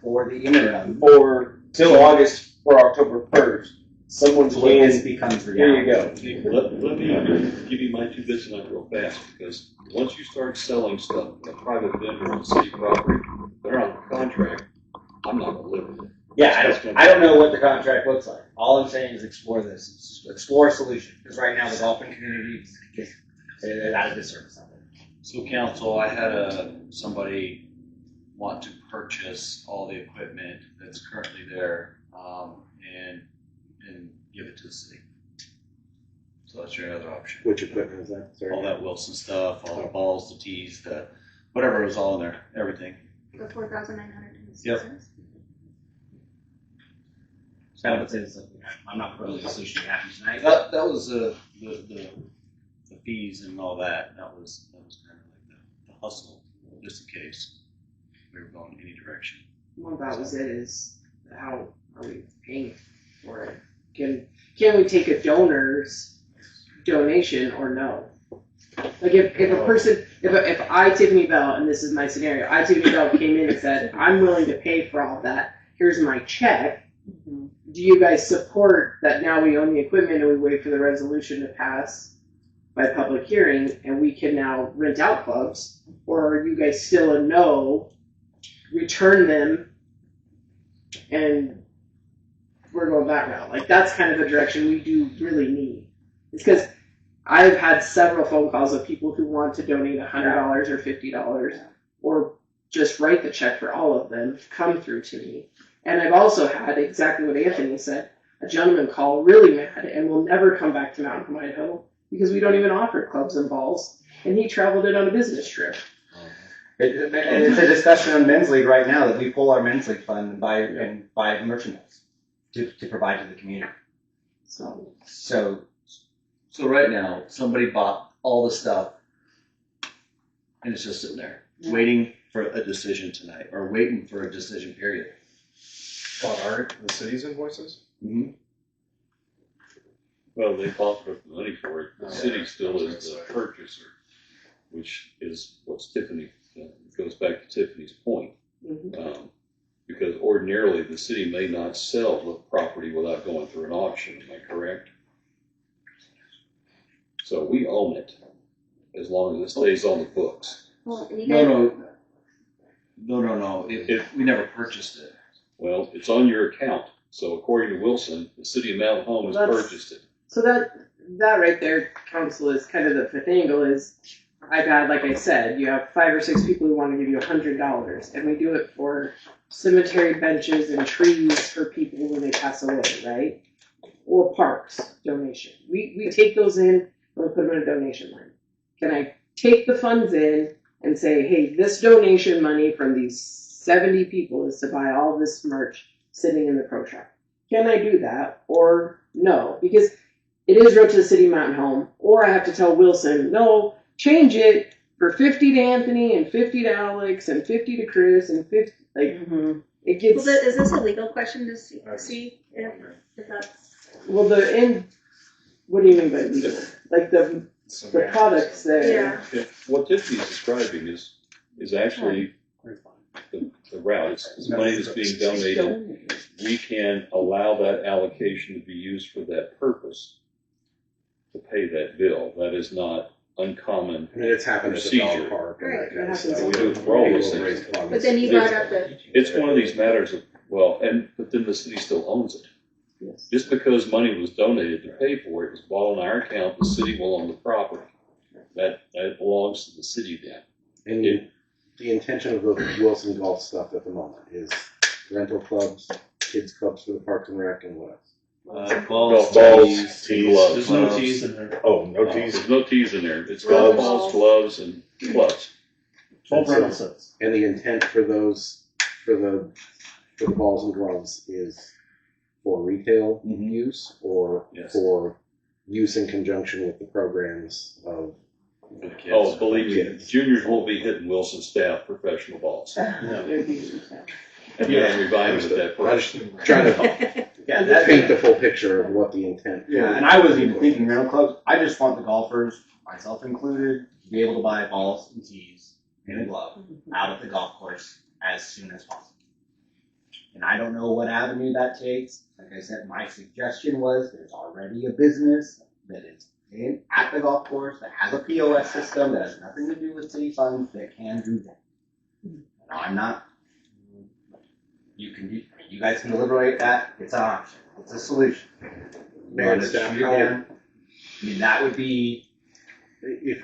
for the interim. For till August, for October 1st, someone's So when this gain. becomes Here reality. you go. Let me give you my 2 bits on that real fast, because once you start selling stuff, a private vendor on city property, they're on the contract, I'm not gonna live with it. Yeah, I don't know what the contract looks like. All I'm saying is explore this, explore a solution. Because right now the golfing community is at a disservice out there. So council, I had somebody want to purchase all the equipment that's currently there, and give it to the city. So that's your other option. Which equipment is that? Sorry. All that Wilson stuff, all the balls, the tees, whatever was all in there, everything. The 4,926. Yep. Kind of says, I'm not putting the solution happy tonight. That was the fees and all that. That was kind of like the hustle, just in case we were going any direction. Well, that was it. Is how are we paying for it? Can we take a donor's donation or no? Like if a person, if I, Tiffany Bell, and this is my scenario, I, Tiffany Bell, came in and said, I'm willing to pay for all that. Here's my check. Do you guys support that now we own the equipment and we wait for the resolution to pass by public hearing and we can now rent out clubs? Or are you guys still a no, return them, and we're going that route? Like, that's kind of the direction we do really need. It's because I've had several phone calls of people who want to donate $100 or $50 or just write the check for all of them come through to me. And I've also had exactly what Anthony said, a gentleman call really mad and will never come back to Mountain Home, Idaho because we don't even offer clubs and balls. And he traveled it on a business trip. And it's a discussion on men's league right now that we pull our men's league fund and buy merchandise to provide to the community. So right now, somebody bought all the stuff and it's just sitting there, waiting for a decision tonight, or waiting for a decision period. Bought the city's invoices? Mm-hmm. Well, they offered the money for it. The city still is the purchaser, which is what's Tiffany, goes back to Tiffany's point. Because ordinarily the city may not sell the property without going through an auction, am I correct? So we own it as long as it stays on the books. Well, and you guys, No. If we never purchased it. Well, it's on your account. So according to Wilson, the city of Mountain Home has purchased it. So that right there, council, is kind of the fifth angle is I've had, like I said, you have 5 or 6 people who want to give you $100, and we do it for cemetery benches and trees for people when they pass away, right? Or parks donation. We take those in and we put them in a donation line. Can I take the funds in and say, hey, this donation money from these 70 people is to buy all this merch sitting in the pro shop? Can I do that or no? Because it is wrote to the city Mountain Home, or I have to tell Wilson, no, change it for 50 to Anthony and 50 to Alex and 50 to Chris and 50, like, it gets... well, is this a legal question to see if that's... Well, what do you mean by legal? Like the products there. Yeah. What Tiffany's describing is actually the route. It's money that's being donated. We can allow that allocation to be used for that purpose to pay that bill. That is not uncommon. I mean, it's happened at the procedure. dog park and that kind of And stuff. we do it for all those things. But then you brought up the... It's one of these matters of, but then the city still owns it. Yes. Just because money was donated to pay for it was bought on our account, the city will own the property. That belongs to the city then. And the intention of the Wilson Golf stuff at the moment is rental clubs, kids clubs for the Parks and Rec, and what else? Golf balls, tees. There's no tees in there. Oh, no tees. There's no tees in there. It's golf balls, gloves, and clubs. And the intent for those, for the balls and gloves is for retail use or for use in conjunction with the programs of Oh, believe me, juniors won't be hitting Wilson staff professional balls. And you're reviving with that I'm just person. trying to paint the full picture of what the intent is. Yeah, and I wasn't even thinking rental clubs. I just want the golfers, myself included, to be able to buy balls and tees and a glove out at the golf course as soon as possible. And I don't know what avenue that takes. Like I said, my suggestion was there's already a business that is at the golf course that has a POS system that has nothing to do with city funds that can do that. Now, I'm not. You guys can deliberate that. It's an option. It's a solution. Mayor and But staff, I mean, that would be. If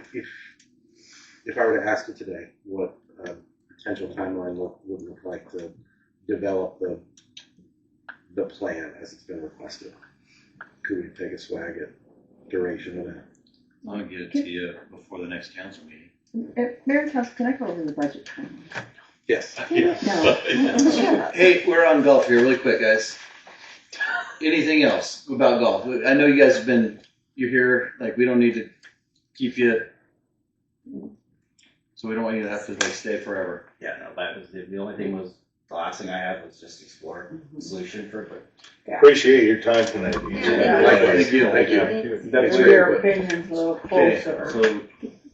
I were to ask you today what a potential timeline would look like to develop the plan as it's been requested, could we take a swag at duration of that? I'll get it to you before the next council meeting. Mayor and Council, can I go over the budget time? Yes. No. Shut up. Hey, we're on golf here, really quick, guys. Anything else about golf? I know you guys have been, you're here, like, we don't need to keep you, so we don't want you to have to, like, stay forever. Yeah, no, that was the only thing was the last thing I had was just explore a solution for it. Appreciate your time tonight. Thank you. Thank you. That's Your very quick. opinion's a little Okay, closer. so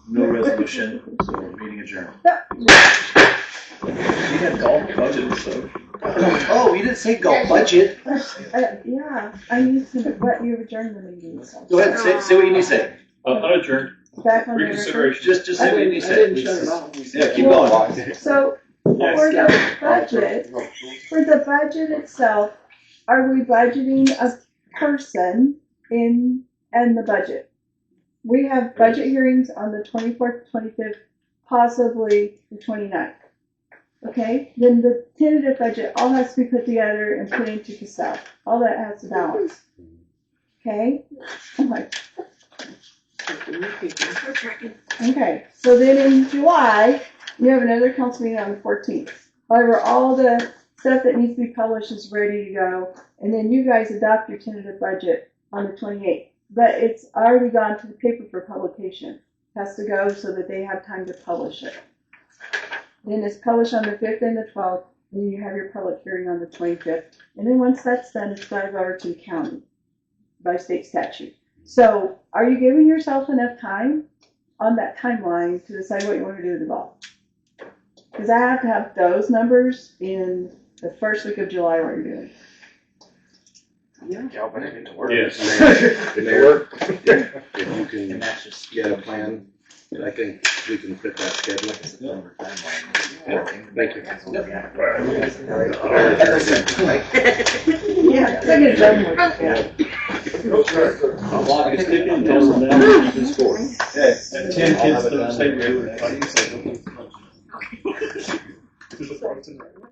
no resolution, so meeting adjourned. We had golf budget, so. Oh, you didn't say golf budget. Yeah, I need to, what you adjourned the meeting. So. Go ahead, say what you need to say. Adjourned. Back on the Reconsideration. Just say what you need to say. Yeah, keep going. So, for the budget itself, are we budgeting a person in the budget? We have budget hearings on the 24th, 25th, possibly the 29th. Okay, then the tentative budget all has to be put together and put into Casell. All that has to balance. Okay? I'm like, okay, so then in July, we have another council meeting on the 14th. However, all the stuff that needs to be published is ready to go, and then you guys adopt your tentative budget on the 28th. But it's already gone to the paper for publication. It has to go so that they have time to publish it. Then it's published on the 5th and the 12th, and then you have your public hearing on the 25th. And then once that's done, it's got to go over to the county by state statute. So are you giving yourself enough time on that timeline to decide what you want to do with the golf? Because I have to have those numbers in the first week of July, what you're doing. Yeah, but I get to work. Yes. Mayor, if you can get a plan, I think we can fit that schedule. Thank you. Yeah, I get done with it. How long is it until now? Keep the score. And 10 kids Thursday.